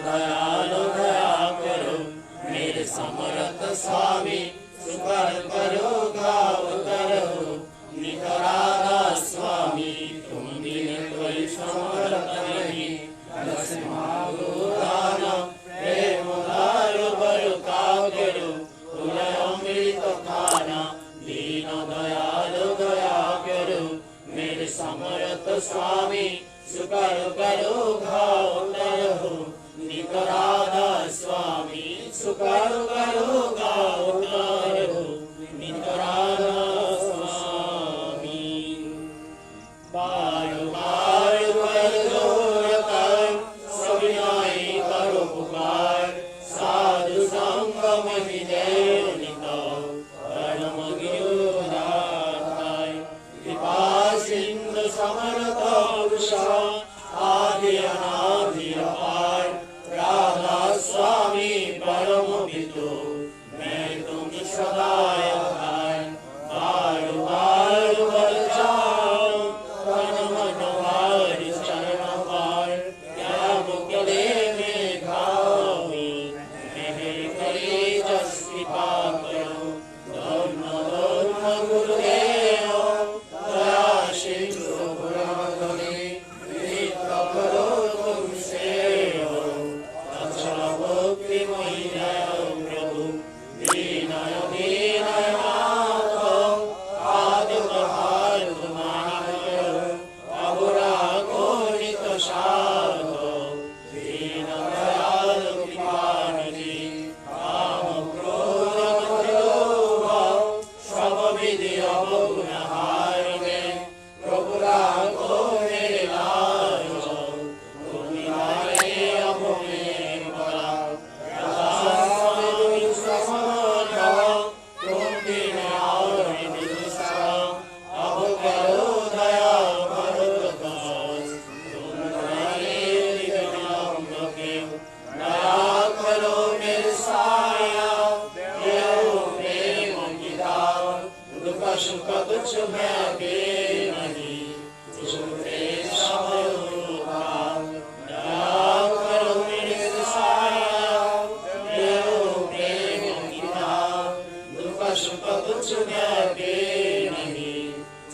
दयालु दया करो मेरे समर्थ स्वामी सुकर करो घाव करो निकराधा स्वामी तुम बिन कोई समर्थ नहीं दस महाभूतान प्रेम दारु बरु कागरु तुलय अमृत खाना दीन दयालु दया करो मेरे समर्थ स्वामी सुकर करो घाव करो निकराधा स्वामी सुकर करो घाव करो निकराधा स्वामी बार बार कर जोर कर सविनय करो पुकार साधु संग महिदेव निताओ परम गिरिधारी कृपा सिंधु समर्थ पुरुषा आदि अनादि अपार राधा स्वामी परम पितो मैं तुम सदा आभार बार बार वर जाओ तन मन वार चरण पार क्या मुकले में घावी मेरे करे जस कृपा करो धर्म धर्म गुरुदेव दया सिंधु गुरुमगने नित्य करो तुम सेव अचल भक्ति मयि प्रभु दीनय दीनय नाथ आदि प्रहार तुम्हारे अबुरा घोरित साध दीन दयाल कृपानिधि काम क्रोध मद लोभ सब विधि अवगुण हारिने प्रभु राघो मेरे लाल तुम नारे अब में बड़ा राम समर्थ तुम बिन और निदुषा अब करो दया भरत दास तुम नारे विलंब के दया करो मेरे साया देव प्रेम की दाव दुख सुख तुझ में के नहीं झूठे सब भाव दया करो मेरे साया देव प्रेम की दाव दुख सुख तुझ में के नहीं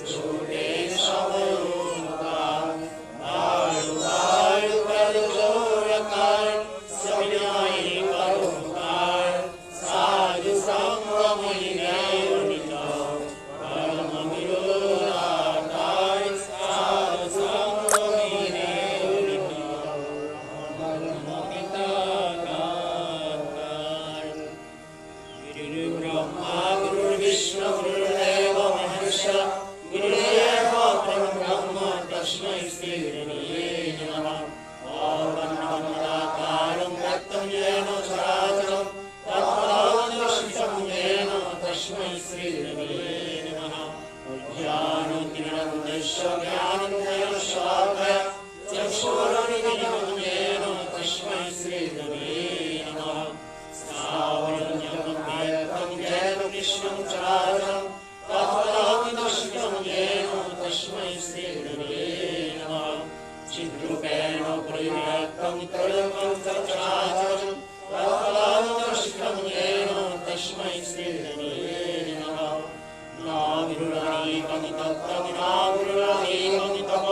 झूठे सब भाव बार बार कर जोर कर सविनय करो पुकार साधु संग महिदेव निताओ परम गिरिधारी साधु संग महिदेव निताओ परम पिता गुरुर्ब्रह्मा गुरुर्विष्णु गुरुर्देव महेश्वर गुरुदेव परम ब्रह्म तस्मै श्री गुरवे नमः ओम व्यक्तं येन चराचरं तत्पदं दर्शितं येन तस्मै श्री गुरवे नमः ज्ञानतिमिरन्धस्य ज्ञानञ्जनशलाकया चक्षुरुन्मीलितं येन तस्मै श्री गुरवे नमः स्थावरं जगद्व्याप्तं येन कृष्णं चराचरं तत्पदं दर्शितं येन तस्मै श्री गुरवे नमः चिद्रूपेण परिव्याप्तं तदं चराचरं तत्पदं दर्शितं येन तस्मै श्री गुरवे नमः नाविरुणानीकं तत्त्वं नाविरुणानीकं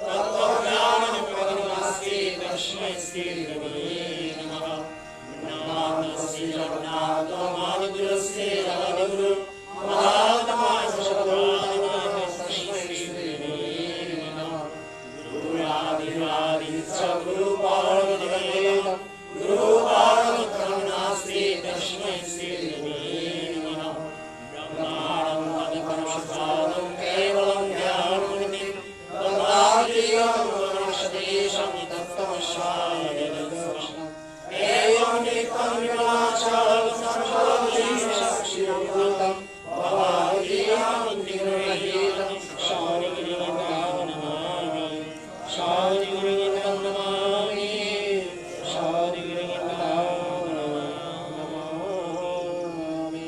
तत्त्वज्ञानं पदं नास्ति तस्मै श्री गुरवे नमः नामस्य जगन्नाथमादिगुरुस्य जगद्गुरु महात्मा सर्वज्ञ तस्मै श्री गुरवे नमः गुरुरादिरादि च गुरुपादनिलयं गुरुपादं नास्ति तस्मै श्री गुरवे नमः ब्रह्माणं तदपरमसादं केवलं ज्ञाननिधिं ब्रह्मादिकं वनस्पतिशं तत्त्वमस्वादिनं एवं नित्यं विनाशं सर्वं साक्षिभूतं भवादियं तिरुरहितं शान्तिनिकेतनं नमामि शान्तिनिकेतनं नमामि शान्तिनिकेतनं नमामि।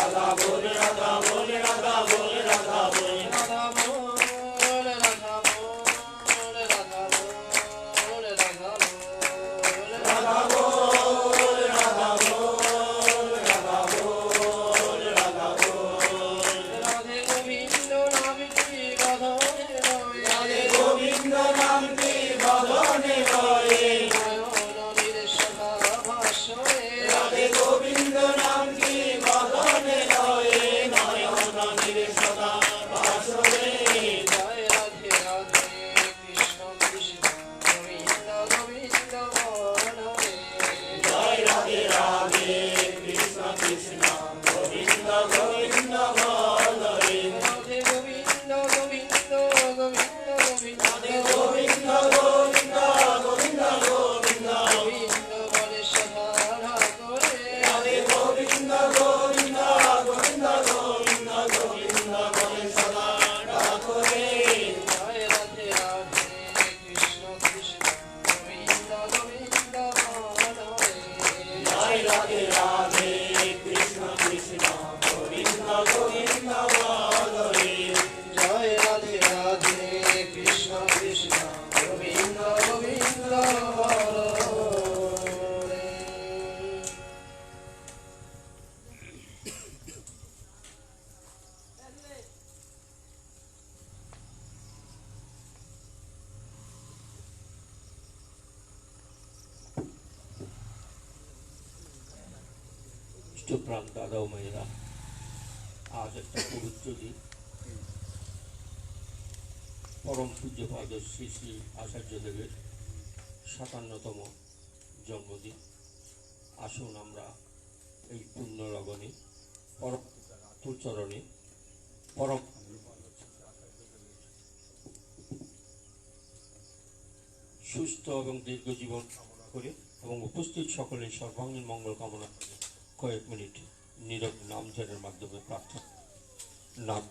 রাধে রাধে কৃষ্ণ কৃষ্ণ গোবিন্দ গোবিন্দ বল রে জয় রাধে রাধে কৃষ্ণ কৃষ্ণ গোবিন্দ গোবিন্দ বল রে। ইষ্টপ্রাণ দাদা ও মায়েরা, আজ একটা পবিত্র দিন। পরম পূজ্যপাদ শ্রী শ্রী আচার্যদেবের ৫৭তম জন্মদিন। আসুন আমরা এই পুণ্য লগনে পরম চরণে পরম সুস্থ এবং দীর্ঘ জীবন কামনা করে এবং উপস্থিত সকলের সর্বাঙ্গীন মঙ্গল কামনা করে কয়েক মিনিট নীরব নাম ধ্যানের মাধ্যমে প্রার্থনা। নাম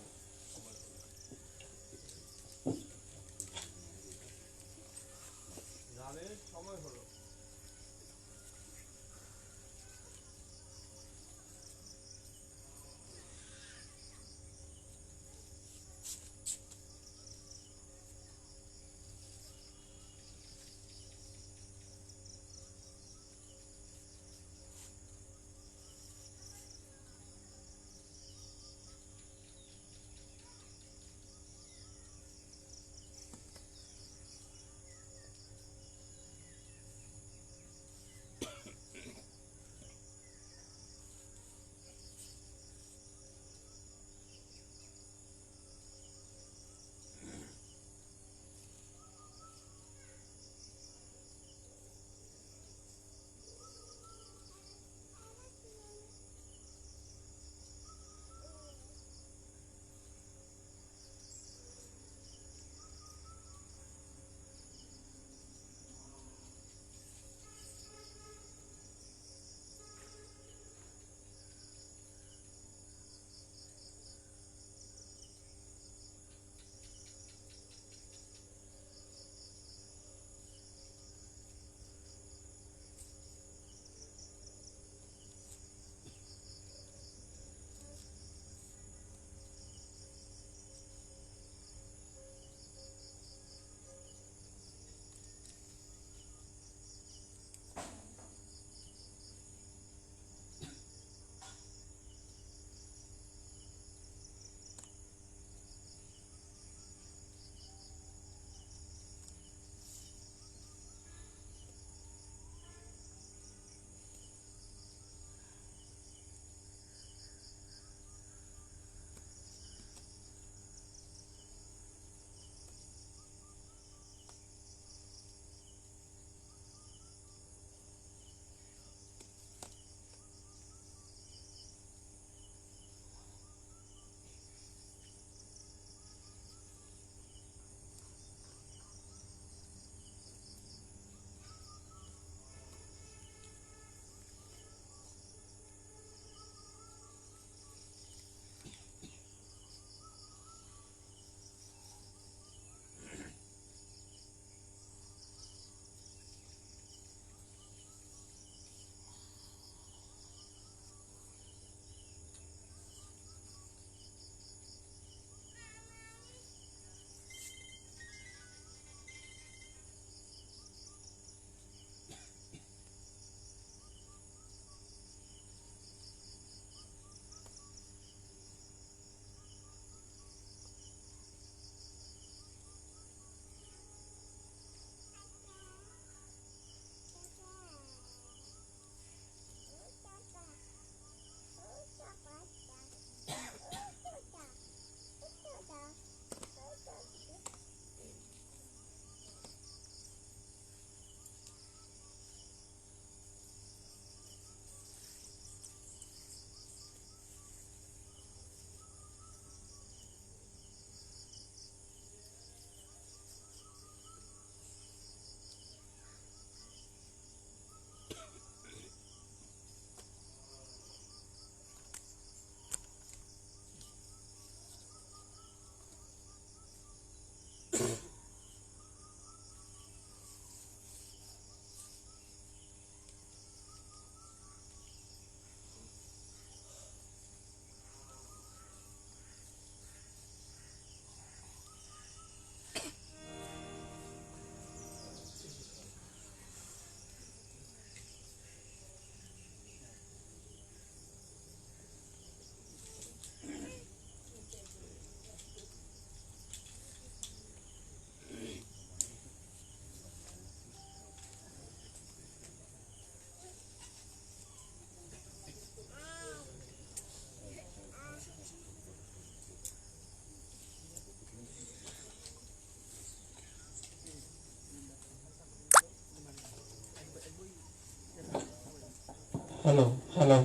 হ্যালো হ্যালো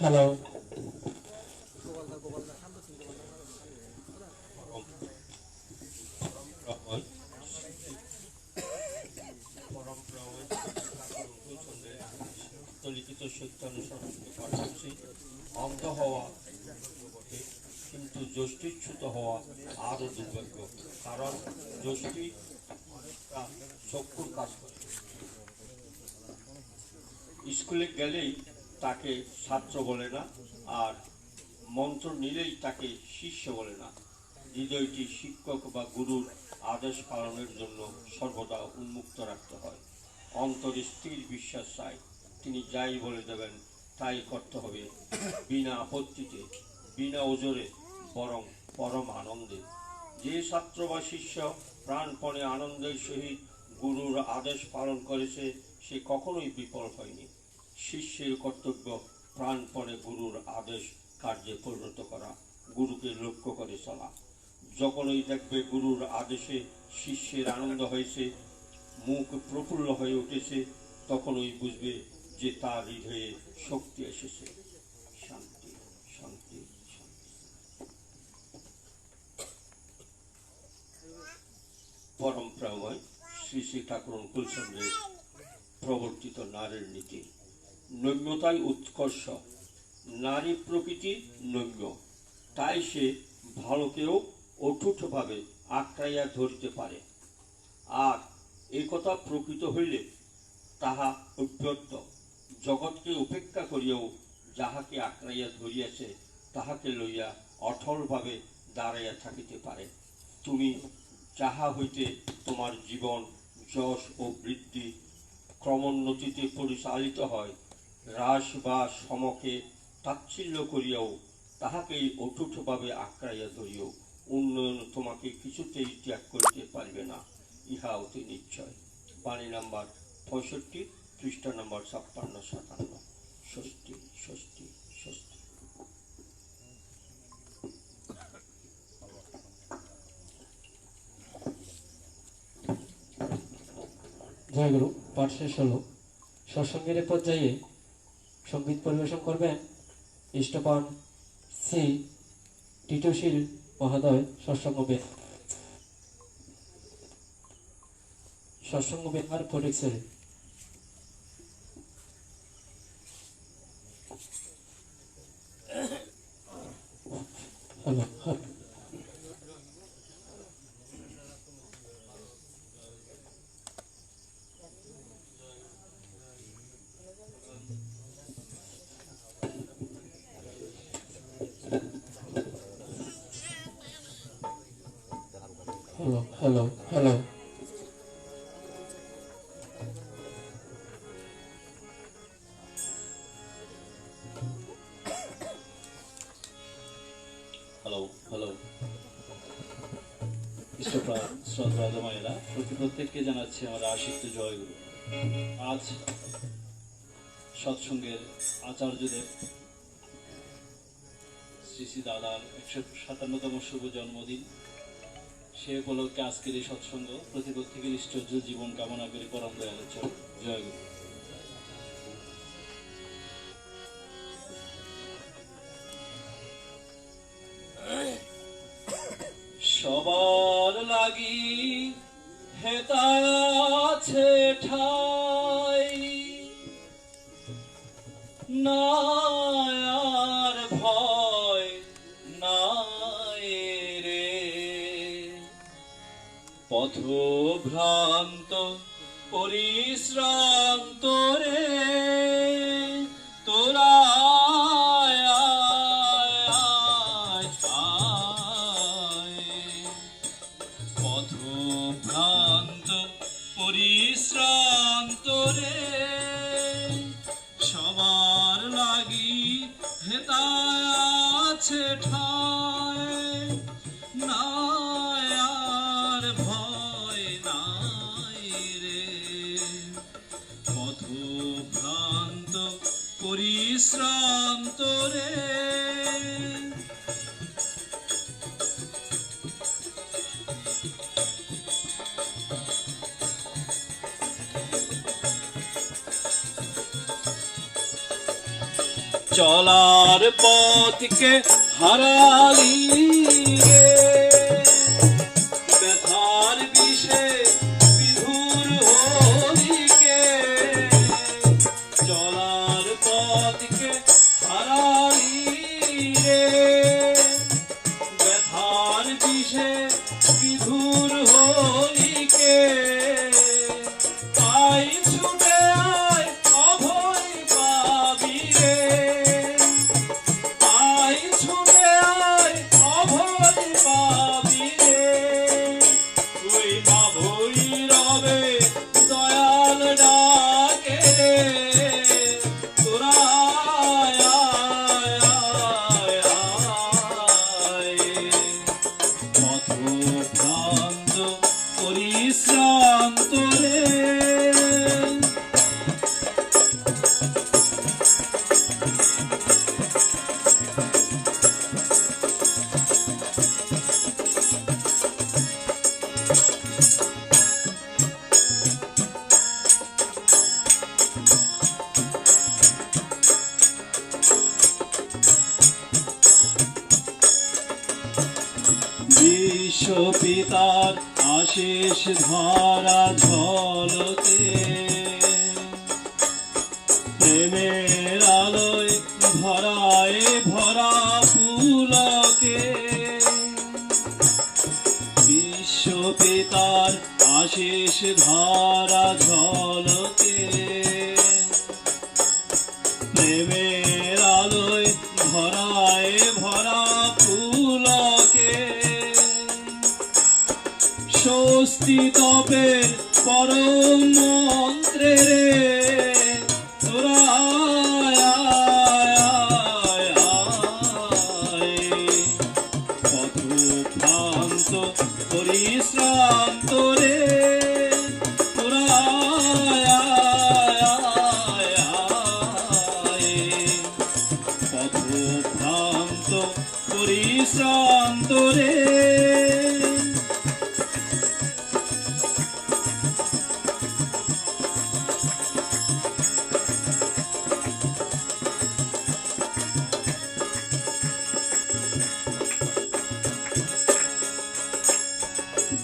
হ্যালো। লিখিত সত্যানুসরণ পাঠাচ্ছি। অন্ধ হওয়া বটে, কিন্তু যষ্টিচ্যুত হওয়া আরও দুর্ভাগ্য, কারণ যষ্টি চক্ষুর কাজ করে। স্কুলে গেলেই তাকে ছাত্র বলে না, আর মন্ত্র নিলেই তাকে শিষ্য বলে না। হৃদয়টি শিক্ষক বা গুরুর আদেশ পালনের জন্য সর্বদা উন্মুক্ত রাখতে হয়। অন্তরে স্থির বিশ্বাস চাই, তিনি যাই বলে দেবেন তাই করতে হবে, বিনা আপত্তিতে, বিনা ওজরে, বরং পরম আনন্দে। যে ছাত্র বা শিষ্য প্রাণপণে আনন্দের সহিত গুরুর আদেশ পালন করেছে, সে কখনোই বিফল হয়নি। শিষ্যের কর্তব্য প্রাণপণে গুরুর আদেশ কার্যে পরিণত করা, গুরুকে লক্ষ্য করে চলা। যখনই দেখবে গুরুর আদেশে শিষ্যের আনন্দ হয়েছে, মুখ প্রফুল্ল হয়ে উঠেছে, তখনই বুঝবে যে তার হৃদয়ে শক্তি এসেছে। শান্তি শান্তি শান্তি। পরম প্রেমময় শ্রী শ্রী ঠাকুর অনুকূলচন্দ্রের প্রবর্তিত নারীর নীতি। নৈম্যতাই উৎকর্ষ। নারী প্রকৃতি নৈম্য, তাই সে ভালোকেও অটুটভাবে আঁকড়াইয়া ধরিতে পারে। আর একথা প্রকৃত হইলে তাহা অব্যর্থ। জগৎকে উপেক্ষা করিয়াও যাহাকে আঁকড়াইয়া ধরিয়াছে, তাহাকে লইয়া অটলভাবে দাঁড়াইয়া থাকিতে পারে। তুমি যাহা হইতে তোমার জীবন, যশ ও বৃদ্ধি ক্রমোন্নতিতে পরিচালিত হয়, হ্রাস বা সমকে তাচ্ছিল্য করিয়াও তাহাকেই অটুটভাবে আঁকড়াইয়া ধরিও, উন্নয়ন তোমাকে কিছুতেই ত্যাগ করিতে পারবে না, ইহা অতি নিশ্চয়। বাণী নাম্বার 65, পৃষ্ঠা নাম্বার 56-57। ষষ্ঠী ষষ্ঠী ষষ্ঠী। জয়গুরু। পাঠ শেষ হলো। সৎসঙ্গের পর্যায়ে সঙ্গীত পরিবেশন করবেন ইষ্টপান শ্রী টিটুশীল মহোদয়। Satsang Vihar Fatikchhari. Hello hello. Hello hello hello. Hello hello. ইষ্টপ্রাণ শ্রদ্ধা মায়েরা, প্রত্যেককে জানাচ্ছি আমার আশিক্ত জয়গুরু। আজ সৎসঙ্গের আচার্যদেব শ্রী শ্রী দাদার 157তম শুভ জন্মদিন। সে উপলক্ষে আজকের এই সৎসঙ্গ প্রত্যেকের ইষ্টজ্জল জীবন কামনা করে পরম দয়ালের চরণে জয়গুরু। সবার লাগি হেতা আছে ঠাই, না আর ভয় নাই রে। পথভ্রান্ত পরিশ্রান্ত রে, তোরা পথভ্রান্ত পরিশ্রান্ত রে, সবার লাগি হেতা আছে ঠাই, না আর ভয় নাই রে। পথভ্রান্ত পরিশ্রান্ত রে। চলার পথকে হারালি রে ব্যথার বিষে বিধুর হলিকে চলার পথকে হারালি রে ব্যথার বিষে বিধুর হলিকে আই ছুটে আয় অভয় পাবি রে আই ছুটে আয় অভয় পাবি রে তুই মা ভৈরবে দয়াল ডাকে রে তোরা আয়, আয়, আয়, আয়। পথভ্রান্ত পরিশ্রান্ত রে বিশ্ব পিতার আশিস ধারা ঝলকে প্রেমের আলোয় ভরায় ভরা পুলকে বিশ্ব পিতার আশিস ধারা ঝলকে প্রেমের আলোয় ভরায় ভরা পুলকে স্বস্তি তপের পরম মন্ত্রে রে তোরা আয়, আয়, আয়। পথভ্রান্ত পরিশ্রান্ত রে তোরা আয়, আয়, আয়। পথভ্রান্ত পরিশ্রান্ত রে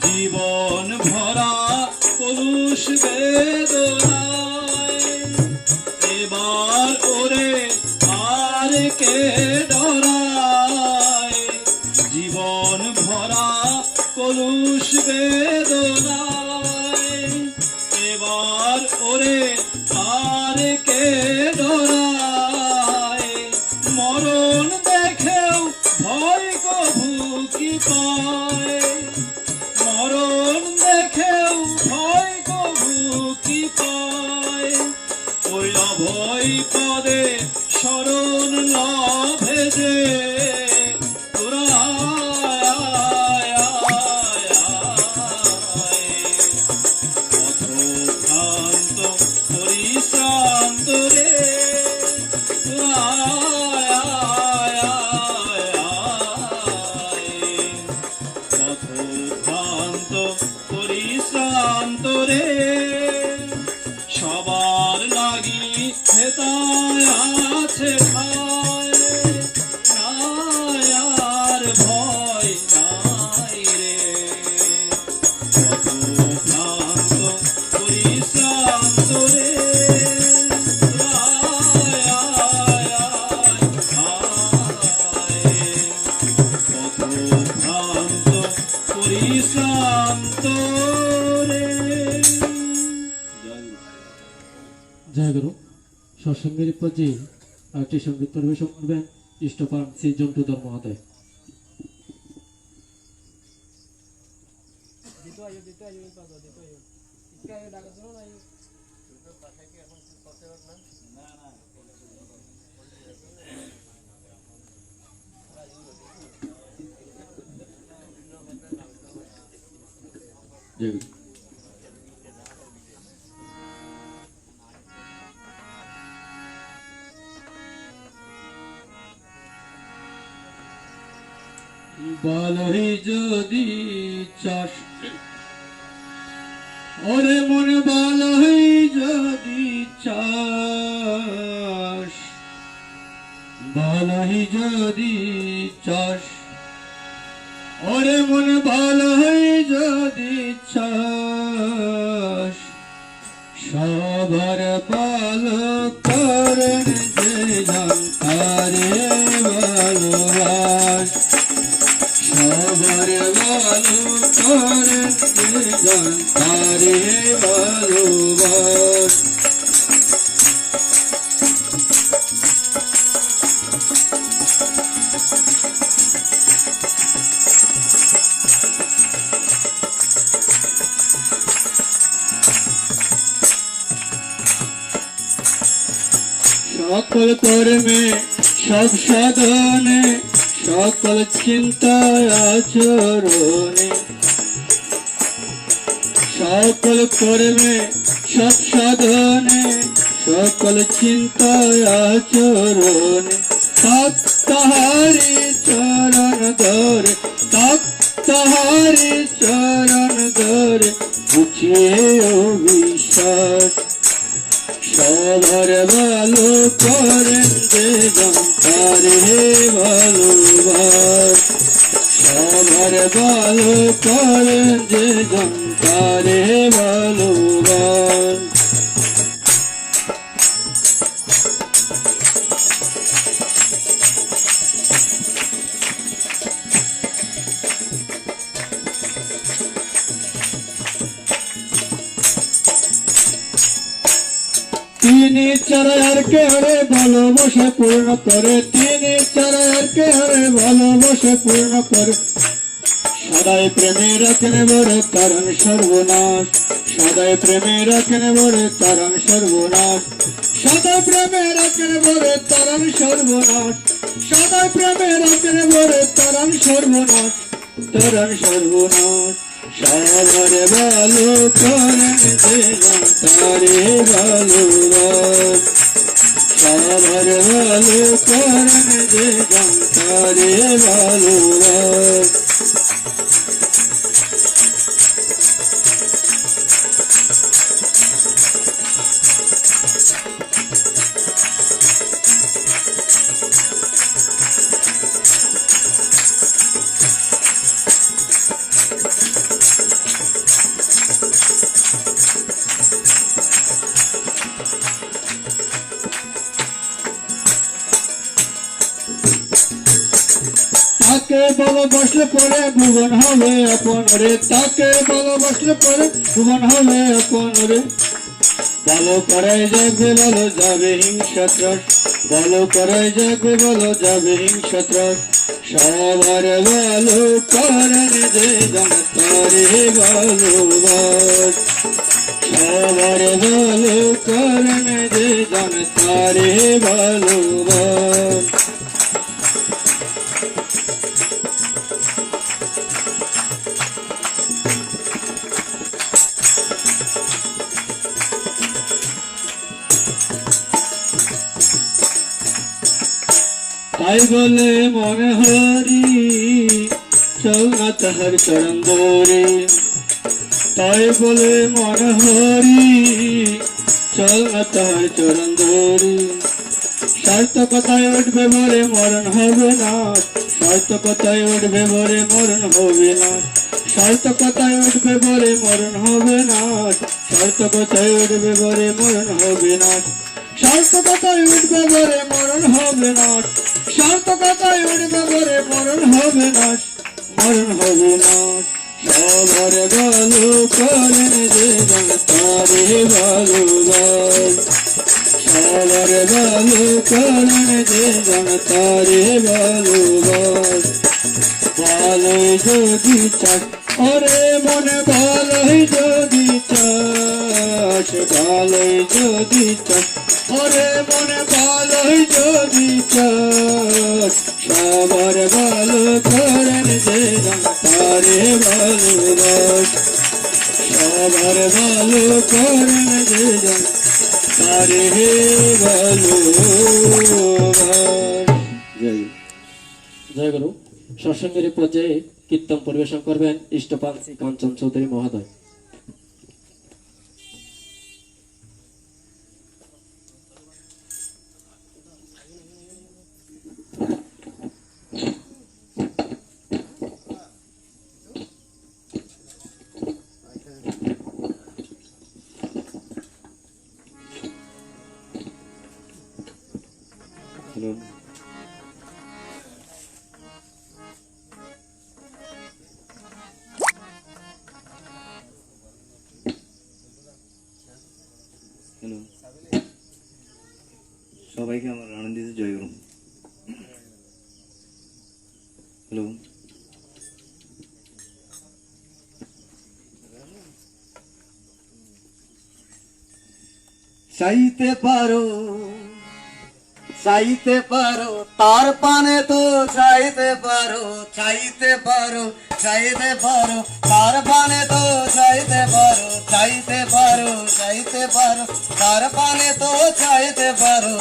জীবন ভরা পুরুষ বেদনায় এবার ওরে আর কে ডরায় জীবন ভরা পুরুষ বেদনায় এবার ওরে আর কে ডরায় মরণ দেখেও ভয় কভু কি পায় মরণ দেখেও ভয় কভু কি পায় ওই অভয় পদে শরণ লভে যে তোরা আয়, আয়, আয়, আয়। পথভ্রান্ত পরিশ্রান্ত রে তোরা আয়, আয়, আয়। পথভ্রান্ত পরিশ্রান্ত রে সবার লাগি হেতায় আছে ভাই নাই আর ভয় নাই রে পথভ্রান্ত পরিশ্রান্ত রে আয়, আয়, আয়। পথভ্রান্ত পরিশ্রান্ত রে জয় গুরু। সৎসঙ্গের পর্যায়ে আরেকটি সঙ্গীত পরিবেশন করবেন ইষ্টপান শ্রী জন্টুধর মহোদয়। জয় গুরু। বলহি যদি চাস ওরে মন বলহি যদি চাস ভালোই যদি চাস, ওরে মন ভালোই যদি চাস, সবার ভালো করেন যে জন তারে ভালোবাস, সবার ভালো করেন যে জন তারে ভালোবাস। সকল কর্মে সব সাধনে সকল চিন্তায় আচরণে, সকল কর্মে সব সাধনে সকল চিন্তায় আচরণে, তাক তাহারি চরণ ধরে, তাক তাহারি চরণ ধরে বুঝিয়ে অবিশ্বাস, সবার ভালো করেন যে জন তারে ভালোবাস, সবার ভালো করেন যে জন তারে ভালোবাস। তিনি ছাড়া আর কে হরে ভালোবাসা পূর্ণ করে, তিনি ছাড়া আর কে হরে ভালোবাসা পূর্ণ করে, সদাই প্রেমে রাখেন বরে কারণ সর্বনাশ, সদাই প্রেমে রাখেন বরে কারণ সর্বনাশ, সদাই প্রেমে রাখেন বরে কারণ সর্বনাশ, সদাই প্রেমে রাখেন বরে কারণ সর্বনাশ, কারণ সর্বনাশ। সবার ভালো করেন যে জন তারে ভালোবাস, সবার ভালো করেন যে জন তারে ভালোবাস। তাকে ভালোবাসলে পরে ভুবন হবে আপন রে, তাকে ভালোবাসলে পরে ভুবন হবে আপন রে, ভালো করাই যাবে ভালো যাবে হিংসা ত্রাস, ভালো করাই যাবে ভালো যাবে হিংসা ত্রাস, সবার ভালো করেন যে জন তারে ভালোবাস, সবার ভালো করেন যে জন তারে ভালোবাস। তাই বলে মনে হরি চল না তাহার চরণ ধরে, তাই বলে মনে হরি চল না তাহার চরণ ধরে, সার্থকতায় উঠবে বলে মরণ হবে না, সার্থকতায় উঠবে বলে মরণ হবে না, সার্থকতায় উঠবে বলে মরণ হবে না, সার্থকতায় উঠবে বলে মরণ হবে না, সার্থকতায় উঠবে বলে মরণ হবে না, সার্থকতায় উঠবে বলে মরণ হবে না, মরণ হবে না। সবার ভালো করেন যে জন তারে ভালোবাস, সবার ভালো করেন যে জন তারে ভালোবাস, ভালোই যদি চাস, ওরে মনে ভালোই যদি চাস, ভালোই যদি চাস, ওরে মনে ভালোই যদি চাস, সবার ভালো করেন যে জন তারে ভালোবাস, সবার ভালো করেন যে জন তারে ভালোবাস। জয় গুরু। সৎসঙ্গের পর্যায়ে কীর্তন পরিবেশন করবেন ইষ্টপাল শ্রী কাঞ্চন চৌধুরী মহোদয়। হ্যালো হ্যালো সবাইকে আমার আনন্দিত জয়গুরু। হ্যালো চাইতে পারো তার পানে তো চাইতে পারো তার পানে তো চাইতে পারো তার পানে তো চাইতে পারো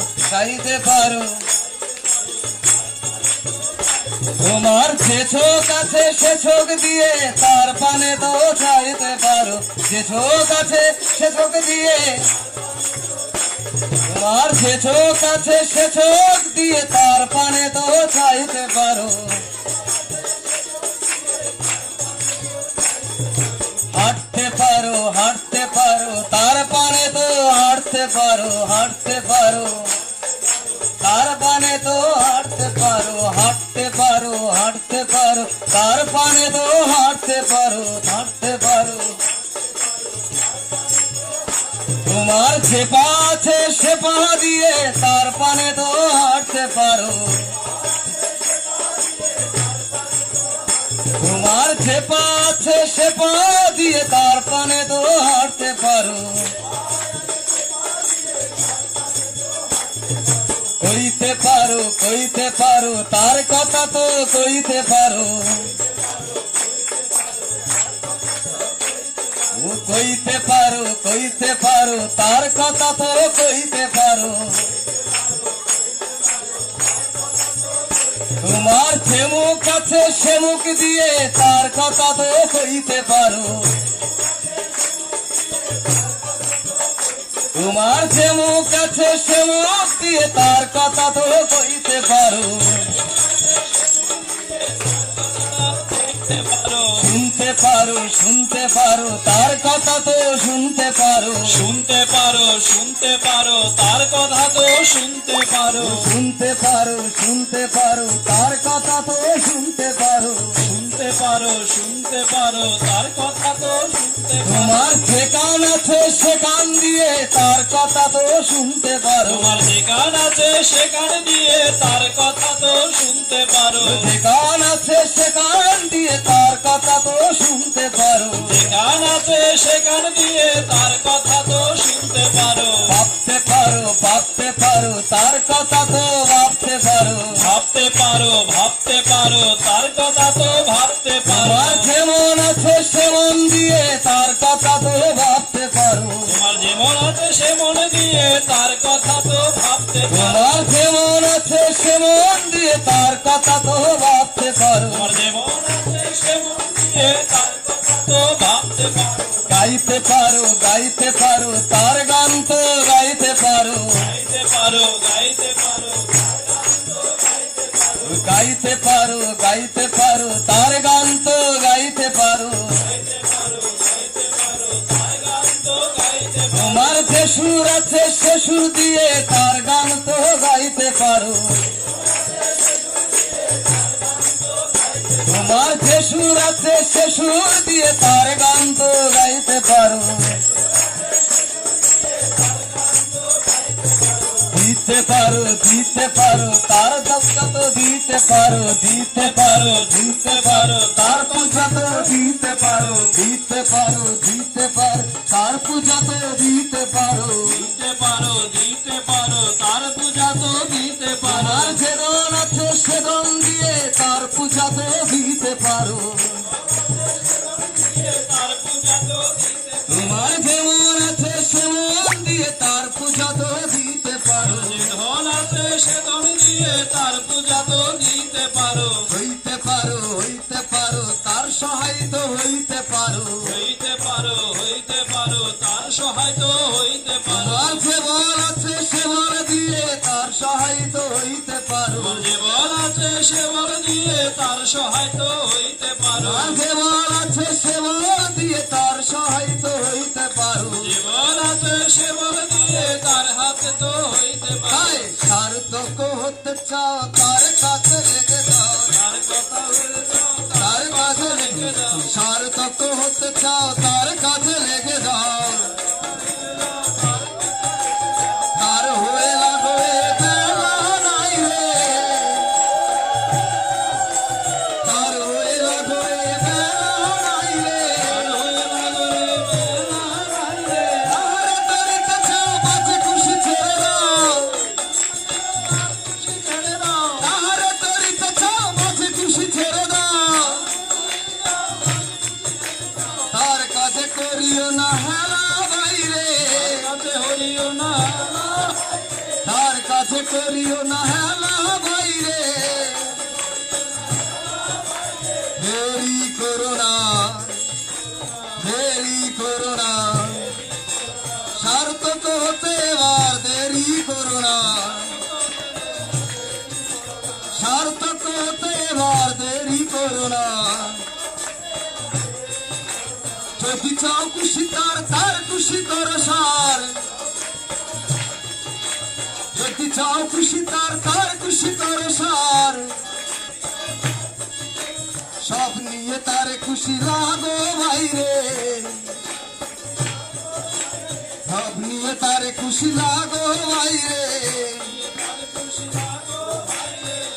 তোমার যে চোখ আছে সে চোখ দিয়ে তার পানে তো চাইতে পারো, যে চোখ আছে সে চোখ দিয়ে তোমার যে চোখ আছে সে চোখ দিয়ে তার পানে তো চাইতে পারো। হাঁটতে পারো তার পানে তো হাঁটতে পারো তার পানে তো হাঁটতে পারো তার পানে তো হাঁটতে পারো তোমার যে পা আছে সে পা দিয়ে তার পানে তো হাঁটতে পারো, তোমার যে পা আছে সে পা দিয়ে তার পানে তো হাঁটতে পারো। কইতে পারো তার কথা তো কইতে পারো, কইতে পারো তার কথা তো কইতে পারো। তোমার যে মুখ আছে সে মুখ দিয়ে তার কথা তো কইতে পারো, তোমার যে মুখ আছে সে মুখ দিয়ে তার কথা তো কইতে পারো। শুনতে পারো তার কথা তো শুনতে পারো তার কথা তো শুনতে পারো তার কথা তো শুনতে পারো তার কথা তো শুনতে পারো। তোমার যে কান আছে সে কান দিয়ে তার কথা তো শুনতে পারো, তোমার যে কান আছে সে কান দিয়ে তার কথা তো শুনতে পারো, যে কান আছে সে কান দিয়ে তার কথা তো শুনতে পারো, যে কান আছে সে কান দিয়ে তার কথা তো শুনতে পারো। ভাবতে পারো তার কথা তো ভাবতে পারো, ভাবতে পারো তার কথা তো ভাবতে পারো। তোমার যেমন আছে সে মন দিয়ে তার কথা তো ভাবতে পারো, তোমার যেমন আছে সে মন দিয়ে তার কথা তো ভাবতে পারো, তোমার যেমন আছে সে মন দিয়ে তার কথা তো ভাবতে পারো। তোমার যেমন আছে সে মন দিয়ে তার কথা তো ভাবতে পারো। গাইতে পারো তার গান তো গাইতে পারো, গাইতে পারো তার গান তো গাইতে পারো। তোমার যে সুর আছে সে সুর দিয়ে তার গান তো গাইতে পারো, তোমার যে সুর আছে সে সুর দিয়ে তার গান তো গাইতে পারো। দিতে পারো তার দশটা তো দিতে পারো তার পূজা তো দিতে পারো তার পূজা তো দিতে পারো তার পূজা তো দিতে পারো। আর যে দন আছে সে দন দিয়ে তার পূজা তো দিতে পারো, তার পূজা তো দিতে তোমার যে মন আছে সে মন দিয়ে তার পূজা তো দিতে পারো। যে ধন আছে সে ধন দিয়ে তার পূজা তো দিতে পারো। হইতে পারো তার সহায় তো হইতে পারো, তার সহায় তো হইতে পারো। তোমার যে বল আছে সে বল দিয়ে তার সহায় তো হইতে পারো, যে বল আছে সে বল দিয়ে তার সহায় তো হইতে পারো। তোমার যে বল আছে সে বল দিয়ে তার সহায় তো হইতে পারো। যে বল আছে সে বল দিয়ে তার হাতে তো হইতে পারো। তাই স্বার্থ সার্থক হতে চাও তার কাছে লেগে যাও, তার কাছে লেগে যাও, সার্থক হতে চাও তার কাছে লেগে যাও, তার হয়ে লাগবে বেলা নাই রে, তার হয়ে লাগবে বেলা নাই রে, আরে তরিতে চাও বাজে খুশি ছেড়ে দাও, আরে তরিতে চাও বাজে খুশি ছেড়ে দাও, তার কাছে করিও না হেলা বাইরে, হরিও না, তার কাছে করিও না হেলা বাইরে, দেরি করো না, দেরি করো না, সার্থক হতে এবার দেরি করো না, সার্থক হতে এবার দেরি করো না, যদি চাও খুশি তার তার খুশি করো সার, যদি চাও খুশি তার তার খুশি করো সার, সব নিয়ে তারে খুশি লাগো বাইরে, সব নিয়ে তারে খুশি লাগো বাইরে,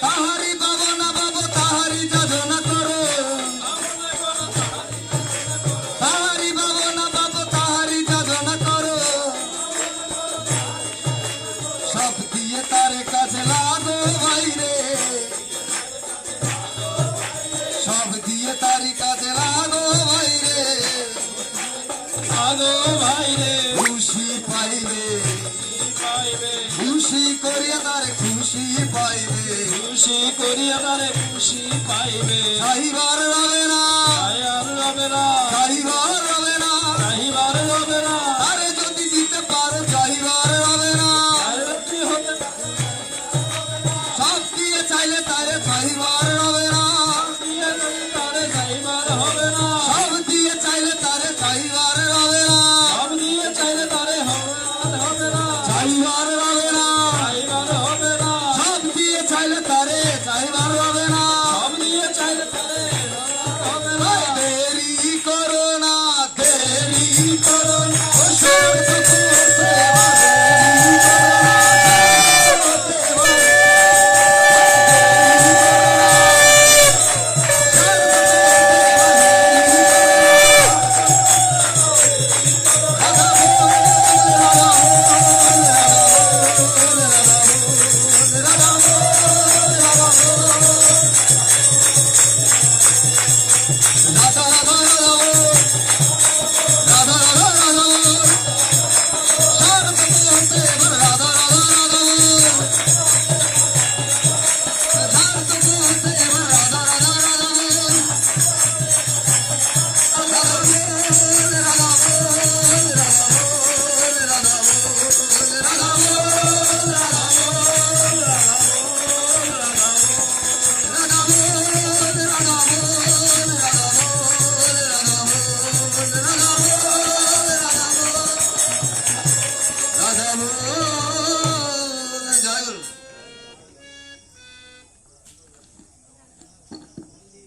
তাহারি বাবা না বাবা তাহারি যাজনা করো, তাহারি বাবা না বাবা তাহারি যাজনা করো, সব দিয়ে তারে কাছে লাগো বাইরে, সব দিয়ে তারি কাছে লাগো বাইরে, লাগো বাইরে, খুশি পাইবে, খুশি করিয়া তারে খুশি পাইবে, খুশি করিয়া তারে খুশি পাইবে, চাইবার রবে না, রবে না, চাইবার রবে না, চাইবার রবে না, আরে যদি দিতে পারো চাইবার রবে না, সব দিয়ে চাইলে তারে চাইবার রবে না, তারে চাইবার হবে না, সব দিয়ে চাইলে তারে চাইবার রবে না, সব দিয়ে চাইলে তারে হবে না, চাইবার রবে না, চাইবার হবে না, সব দিয়ে চাইলে তারে চাইবার হবে না, সব দিয়ে চাইলে তারে হবে না, দেরি করো না, দেরি করো না, ও সার্থক হতে এবার দেরি করো না,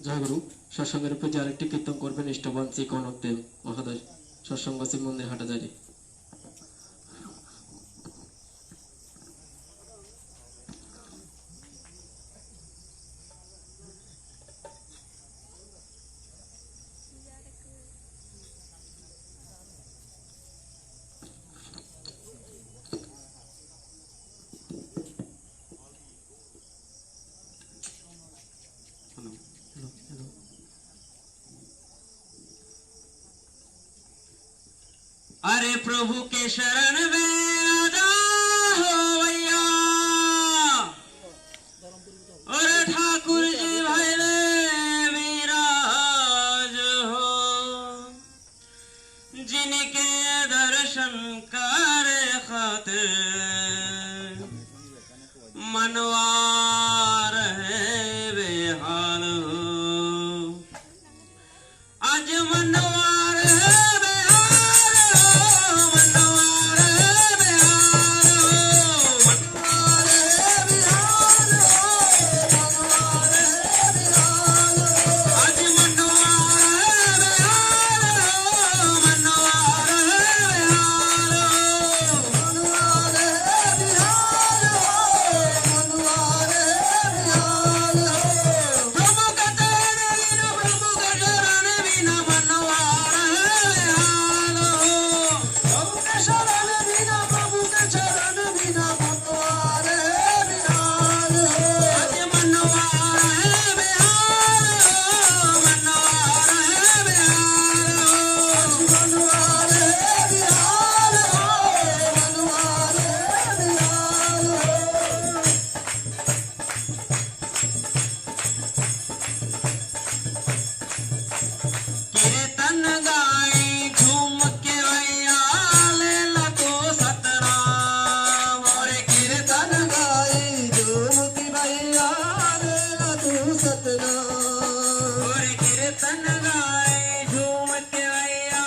জয়গুরু সৎসঙ্গের উপর যে আরেকটি কীর্তন করবেন ইষ্টবান শ্রী কনকদেব মহাদয় সৎসঙ্গ শ্রী মন্দির হাটাজারি। अरे प्रभु के शरण में आजा हो भैया, और ठाकुर जी भाई रे विराज हो, जिनके दर्शन करे खातिर मनवा रहे बेहाल हो, आज मनवा कीर्तन गाई झूम के भैया ले लगो सतनाम और कीर्तन गाई झूम की भैया रे तू सतनाम और कीर्तन गाई झूम के भैया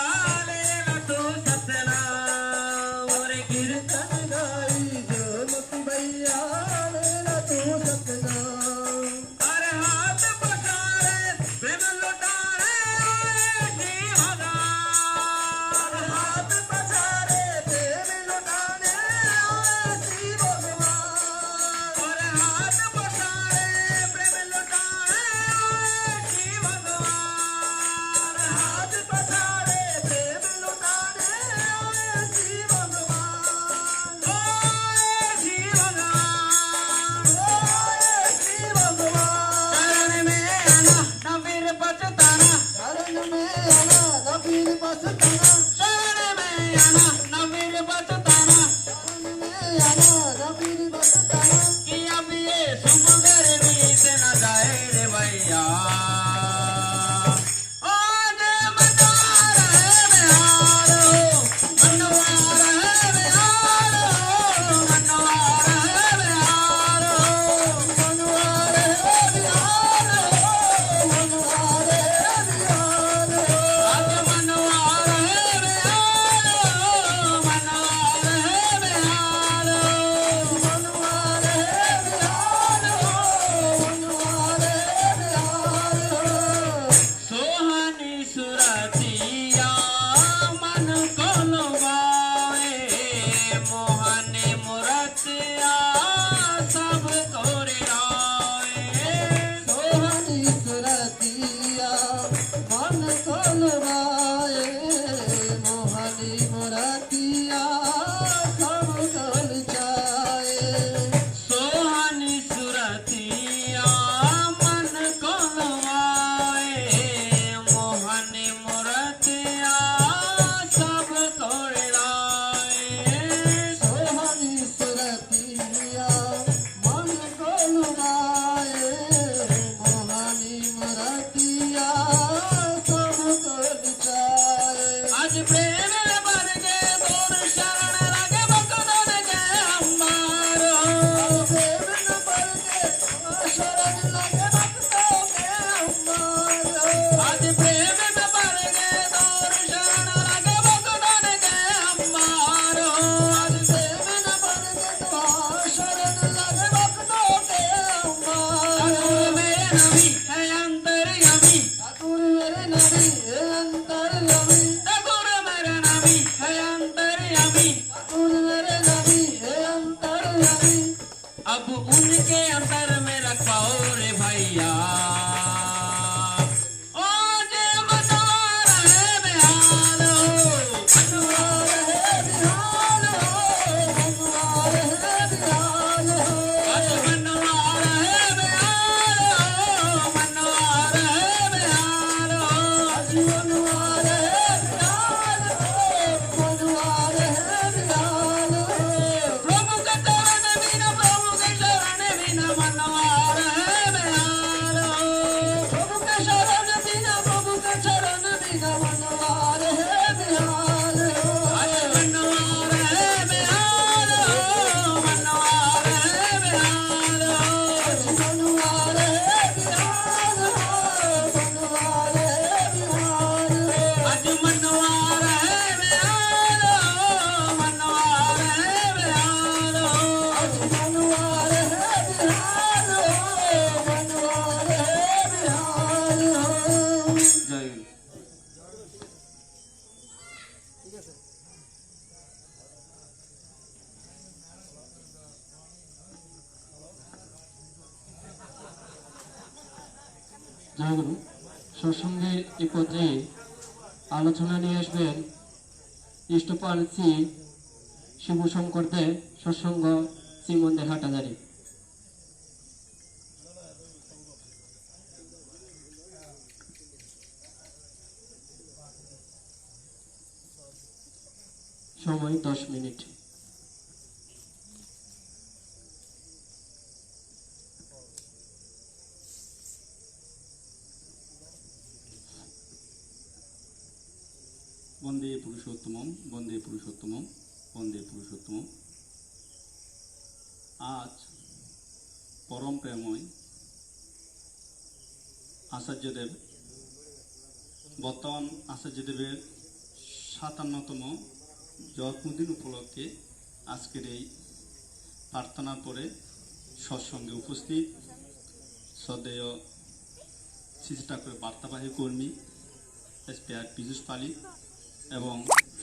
ले लगो सतनाम और कीर्तन गाई झूम की भैया रे तू सतनाम और हाथ पसारे प्रेम लुटारे श्री भगवान हाथ पसारे प्रेम लुटाने आए श्री भगवान और हाथ पसारे प्रेम लुटारे श्री भगवान हाथ पसारे प्रेम लुटाने आए श्री भगवान ओ श्री भगवान ओए श्री भगवान चरण में आना न फिर पछताना शरण में आना न फिर पछताना शरण में आना न फिर पछताना शरण में आना न फिर पछताना कि अब ये शुभ घर बीत न जाए रे भैया ओ जय मदार है बिहारो मनवार है बिहारो मनवार है बिहारो मनवार है बिहार मनवार है बिहार आज मनवार है बिहारो मनवार है बिहारो मनवार है बिहार मनवार है बिहार सोहनी सुरतिया मन को लुभाए मोहनी मुरतिया सब को रियाए सोहनी सुरतिया मन को लुभाए मोहनी मुरतिया सब को लुचाए सोहनी सुरतिया मन को लुभाए मोहनी मुरतिया सब को रियाए सोहनी सुरतिया मन को लुभाए मोहनी मुरतिया सब को लुचाए आज प्रेम भर के तोर शरण लगे भक्तन के हमारो प्रेम न पर के शरण लगे भक्तों के हमारो आज प्रेम भर के तोर शरण लगे भक्तन के हमारो आज प्रेम न पर के शरण लगे भक्तों के हमारो ठाकुर मेरे नबी है अंतर्यामी ठाकुर मेरे नबी हे अंतर्यामी ठाकुर मेरे नबी है अंतर्यामी ठाकुर मेरे नबी हे अंतर्यामी अब उनके अंतर में रख पाओ रे भैया ओ जय मदार है बिहारो मनवार है बिहार मनवार है बिहार आज मनवार है बिहारो मनवार है बिहारो आज मनवार है बिहार मनवार है बिहार प्रभु के चरण बिना प्रभु के चरण बिना मनवार है बिहारो प्रभु के शरण बिना प्रभु के चरण बिना मनवार है बिहार आज मनवार है बिहारो मनवार है बिहारो आज मनवार है बिहार मनवार है बिहार आज मनवार है बिहारो मनवार है बिहारो आज मनवार है बिहार मनवार है बिहार जय गुरु। জয়গুরু সৎসঙ্গে এই পর্যায়ে আলোচনা নিয়ে আসবেন ইষ্টপাল শ্রী শিবশঙ্কর দেব সৎসঙ্গ শ্রীমন্দির হাটাজারি। সময় 10 মিনিট। বন্দে পুরুষোত্তমম, বন্দে পুরুষোত্তমম, বন্দে পুরুষোত্তমম। আজ পরম প্রেময় আচার্যদেব, বর্তমান আচার্যদেবের 57তম জন্মদিন উপলক্ষে আজকের এই প্রার্থনার পরে সৎসঙ্গে উপস্থিত শ্রদ্ধেয় শ্রী ঠাকুরের বার্তাবাহী কর্মী এসপিআর পীযূষ পালি এবং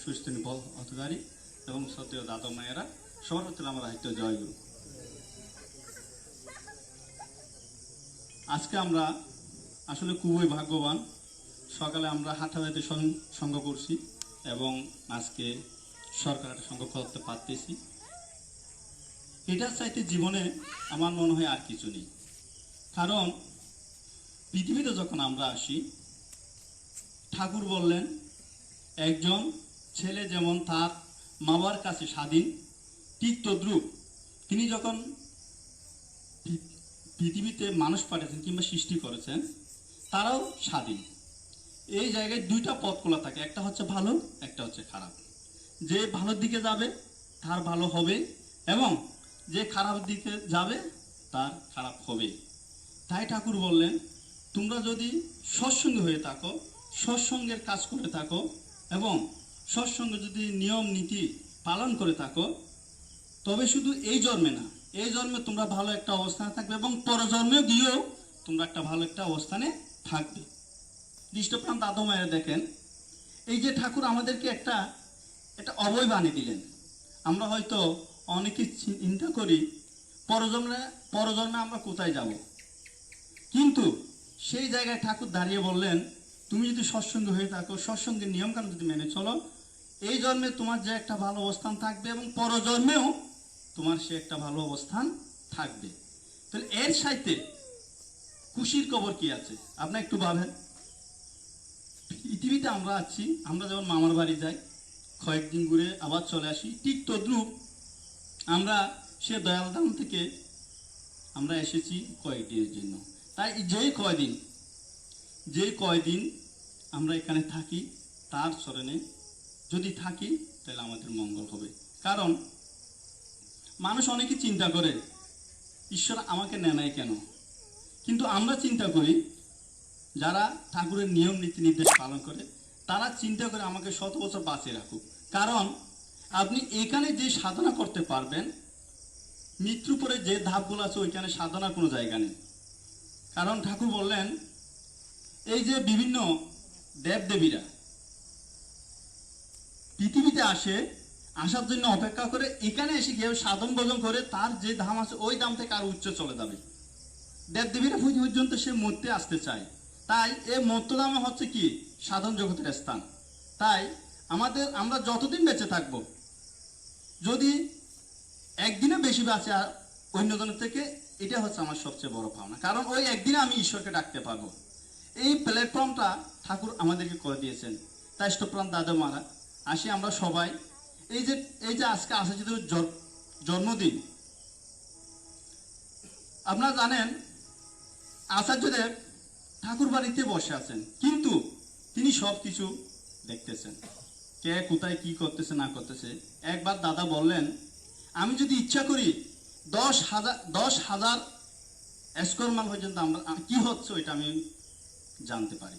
সুস্থিনী অধিকারী এবং শ্রদ্ধেয় দাদা মায়েরা, সবার হচ্ছে আমার রাহিত্য জয়গুরু। আজকে আমরা আসলে খুবই ভাগ্যবান। সকালে আমরা হাঁটাহাঁটি সঙ্গ করছি এবং আজকে সরকারের সঙ্গ করতে পারতেছি। এটার চাইতে জীবনে আমার মনে হয় আর কিছু নেই। কারণ পৃথিবীতে যখন আমরা আসি, ঠাকুর বললেন একজন ছেলে যেমন তার মা বাবার কাছে স্বাধীন, ঠিক তদ্রূপ তিনি যখন পৃথিবীতে মানুষ পাঠিয়েছেন কিংবা সৃষ্টি করেছেন, তারাও স্বাধীন। এই জায়গায় দুইটা পথ খোলা থাকে, একটা হচ্ছে ভালো, একটা হচ্ছে খারাপ। যে ভালোর দিকে যাবে তার ভালো হবে এবং যে খারাপ দিকে যাবে তার খারাপ হবে। তাই ঠাকুর বললেন তোমরা যদি সৎসঙ্গী হয়ে থাকো, সৎসঙ্গের কাজ করে থাকো এবং সৎসঙ্গে যদি নিয়ম নীতি পালন করে থাকো, তবে শুধু এই জন্মে না, এই জন্মে তোমরা ভালো একটা অবস্থানে থাকবে এবং পরজন্মে গিয়েও তোমরা একটা ভালো একটা অবস্থানে থাকবে। দৃষ্টপ্রাণ দাদু মায়েরা দেখেন, এই যে ঠাকুর আমাদেরকে একটা অভয় বাণী দিলেন। আমরা হয়তো অনেকে চিন্তা করি পরজন্মে আমরা কোথায় যাব, কিন্তু সেই জায়গায় ঠাকুর দাঁড়িয়ে বললেন তুমি যদি সৎসঙ্গী হয়ে থাকো, সৎসঙ্গের নিয়মকানুন যদি মেনে চলো, এই জন্মে তোমার যে একটা ভালো অবস্থান থাকবে এবং পরজন্মেও তোমার সে একটা ভালো অবস্থান থাকবে। তাহলে এর সাথে খুশির খবর কি আছে আপনি একটু ভাবেন। পৃথিবীতে আমরা আছি, আমরা যেমন মামার বাড়ি যাই, কয়েকদিন ঘুরে আবার চলে আসি, ঠিক তদ্রূপ আমরা সে দয়ালধাম থেকে আমরা এসেছি কয়েকদিনের জন্য। তাই যে কয়দিন আমরা এখানে থাকি, তার চরণে যদি থাকি তাহলে আমাদের মঙ্গল হবে। কারণ মানুষ অনেকে চিন্তা করে ঈশ্বর আমাকে নেয় কেন, কিন্তু আমরা চিন্তা করি যারা ঠাকুরের নিয়ম নীতি নির্দেশ পালন করে তারা চিন্তা করে আমাকে 100 বছর বাঁচিয়ে রাখুক। কারণ আপনি এখানে যে সাধনা করতে পারবেন, মৃত্যু পরে যে ধাপগুলো আছে ওইখানে সাধনার কোনো জায়গা নেই। কারণ ঠাকুর বললেন এই যে বিভিন্ন দেবদেবীরা পৃথিবীতে আসার জন্য অপেক্ষা করে, এখানে এসে কেউ সাধন ভোজন করে তার যে ধাম আছে ওই ধাম থেকে আরো উচ্চ চলে যাবে। দেবদেবীরা পর্যন্ত সে মরতে আসতে চায়। তাই এই মর্তধামে হচ্ছে কি সাধন জগতের স্থান। তাই আমরা যতদিন বেঁচে থাকব, যদি একদিনে বেশি বাঁচে অন্যজনের থেকে, এটা হচ্ছে আমার সবচেয়ে বড় পাওনা। কারণ ওই একদিনে আমি ঈশ্বরকে ডাকতে পারবো। এই প্ল্যাটফর্মটা ঠাকুর আমাদেরকে করে দিয়েছেন। তাই ইষ্টপ্রাণ দাদা মারা আসি আমরা সবাই, এই যে আজকে আচার্যদেবের জন্মদিন। আপনারা জানেন আচার্যদেব ঠাকুর বাড়িতে বসে আছেন, কিন্তু তিনি সব কিছু দেখতেছেন, কে কোথায় কি করতেছে না করতেছে। একবার দাদা বললেন আমি যদি ইচ্ছা করি 10,000 স্কোয়ার মাইল পর্যন্ত আমরা কি হচ্ছে ওইটা আমি জানতে পারি।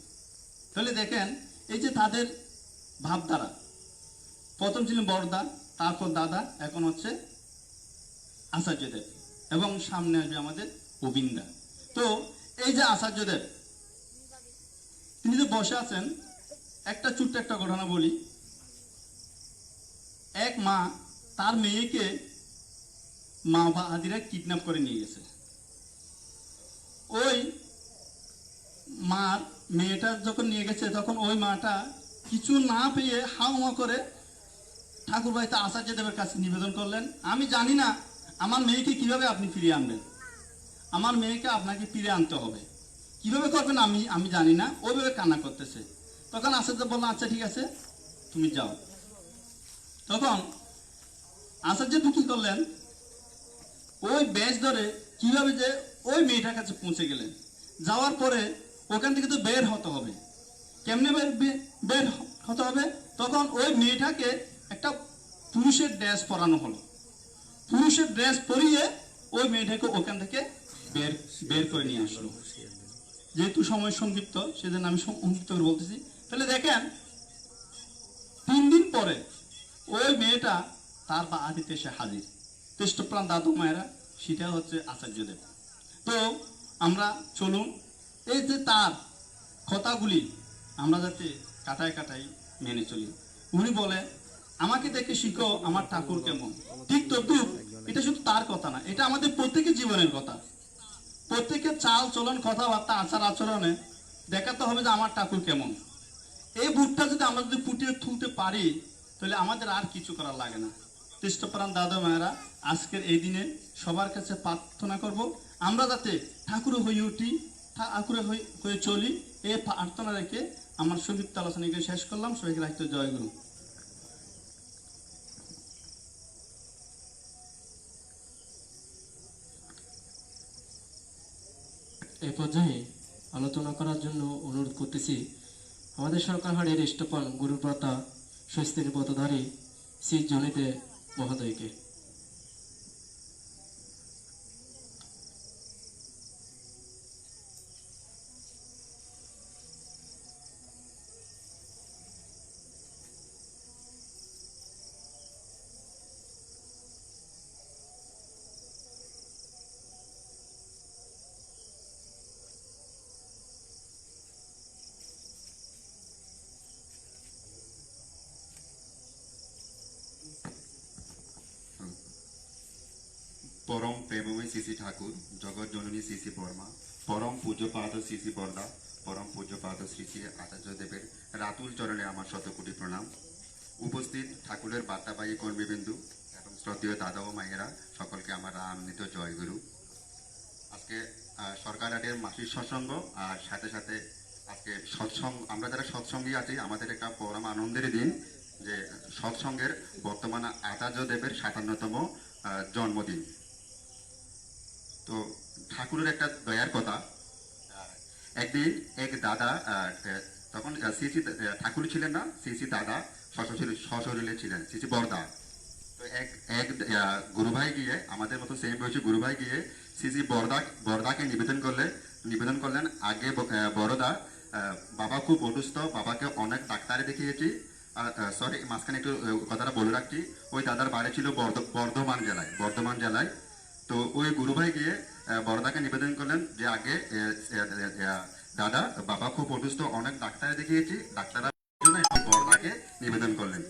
তাহলে দেখেন এই যে তাদের ভাবধারা, প্রথম ছিলেন বড়দা, তারপর দাদা, এখন হচ্ছে আচার্যদেব এবং সামনে আসবে আমাদের গোবিন্দা। তো এই যে আচার্যদেব তিনি যে বসে আছেন, একটা ছোট্ট একটা ঘটনা বলি। এক মা তার মেয়েকে মাওবাদীরা কিডন্যাপ করে নিয়ে গেছে। ওই মেয়েটা যখন নিয়ে গেছে, তখন ওই মাটা কিছু না পেয়ে হাওয়া করে ঠাকুর বাড়িতে আচার্যদেবের কাছে নিবেদন করলেন, আমি জানি না আমার মেয়েকে কিভাবে আপনি ফিরিয়ে আনবেন, আমার মেয়েকে আপনাকে ফিরে আনতে হবে, কিভাবে করবেন আমি জানি না। ওইভাবে কান্না করতেছে। তখন আচার্য বললেন আচ্ছা ঠিক আছে তুমি যাও। তখন আচার্য কি করলেন, ওই বেশ ধরে কিভাবে যে ওই মেয়েটার কাছে পৌঁছে গেলেন। যাওয়ার পরে ওখান থেকে তো বের হতে হবে। কেমনে বের হতে হবে? তখন ওই মেয়েটাকে একটা পুরুষের ড্রেস পরানো হলো। পুরুষের ড্রেস পরিয়ে ওই মেয়েটাকে ওখান থেকে বের করে নিয়ে আসলো। যেহেতু সময় সংক্ষিপ্ত, সেজন্য আমি সংক্ষিপ্ত করে বলতেছি। তাহলে দেখেন, 3 দিন পরে ওই মেয়েটা তার বাড়িতে এসে হাজির। তেষ্টপ্রাণ দাদু মায়েরা, সেটা হচ্ছে আচার্যদেব। তো আমরা চলুন এই যে তার কথাগুলি আমরা যাতে কাটায় কাটাই মেনে চলি। উনি বলে, আমাকে দেখে শিখো আমার ঠাকুর কেমন। ঠিক তদ্রুপ এটা শুধু তার কথা না, এটা আমাদের প্রত্যেকের জীবনের কথা। প্রত্যেকের চাল চলন, কথাবার্তা, আচার আচরণে দেখাতে হবে যে আমার ঠাকুর কেমন। এই বুটটা যদি আমরা যদি ফুটিয়ে তুলতে পারি, তাহলে আমাদের আর কিছু করার লাগে না। তেষ্টপ্রাণ দাদা মায়েরা, আজকের এই দিনে সবার কাছে প্রার্থনা করব আমরা যাতে ঠাকুর হয়ে উঠি, ঠাকুরে হয়ে চলি। এই প্রার্থনা রেখে আমার সংক্ষিপ্ত আলোচনাকে শেষ করলাম। সবাইকে রাখতে জয়গুরু। এই পর্যায়ে আলোচনা করার জন্য অনুরোধ করতেছি আমাদের সরকারহাটের ইষ্টপন গুরুপ্রতা স্বস্তির পথধারী শ্রী জনিতে মহোদয়কে। পরম প্রেমময় শ্রী শ্রী ঠাকুর, জগৎ জননী শ্রী শ্রী বর্মা, পরম পূজ্যপাদ শ্রী শ্রী বরদা, পরম পূজ্যপাদ শ্রী শ্রী আচার্যদেবের রাতুল চরণে আমার শতকোটি প্রণাম। উপস্থিত ঠাকুরের বার্তাবাহী কর্মীবিন্দু এবং শ্রদ্ধেয় দাদা ও মায়েরা, সকলকে আমার আনন্দিত জয়গুরু। আজকে সরকারহাটের মাসিক সৎসঙ্গ, আর সাথে সাথে আজকে সৎসঙ্গ, আমরা যারা সৎসঙ্গী আছি, আমাদের একটা পরম আনন্দের দিন যে সৎসঙ্গের বর্তমান আচার্যদেবের 57তম জন্মদিন। তো ঠাকুরের একটা দয়ার কথা, একদিন এক দাদা, তখন শ্রী শ্রী ঠাকুর ছিলেন না, শ্রী শ্রী দাদা সশরীরে ছিলেন, শ্রী শ্রী বরদা। তো এক গুরুভাই গিয়ে, আমাদের মতো সেম বয়সী গুরুভাই গিয়ে শ্রী শ্রী বরদাকে নিবেদন করলেন, আগে বরদা, বাবা খুব অসুস্থ, বাবাকে অনেক ডাক্তারে দেখিয়েছি। সরি, মাঝখানে একটু কথাটা বলে রাখছি, ওই দাদার বাড়ি ছিল বর্ধমান জেলায়। তো ওই গুরুভাই গিয়ে বরদাকে নিবেদন করলেন যে আগে দাদা, বাবা খুব অসুস্থ, অনেক ডাক্তারে দেখিয়েছি, ডাক্তাররা বরদাকে নিবেদন করলেন।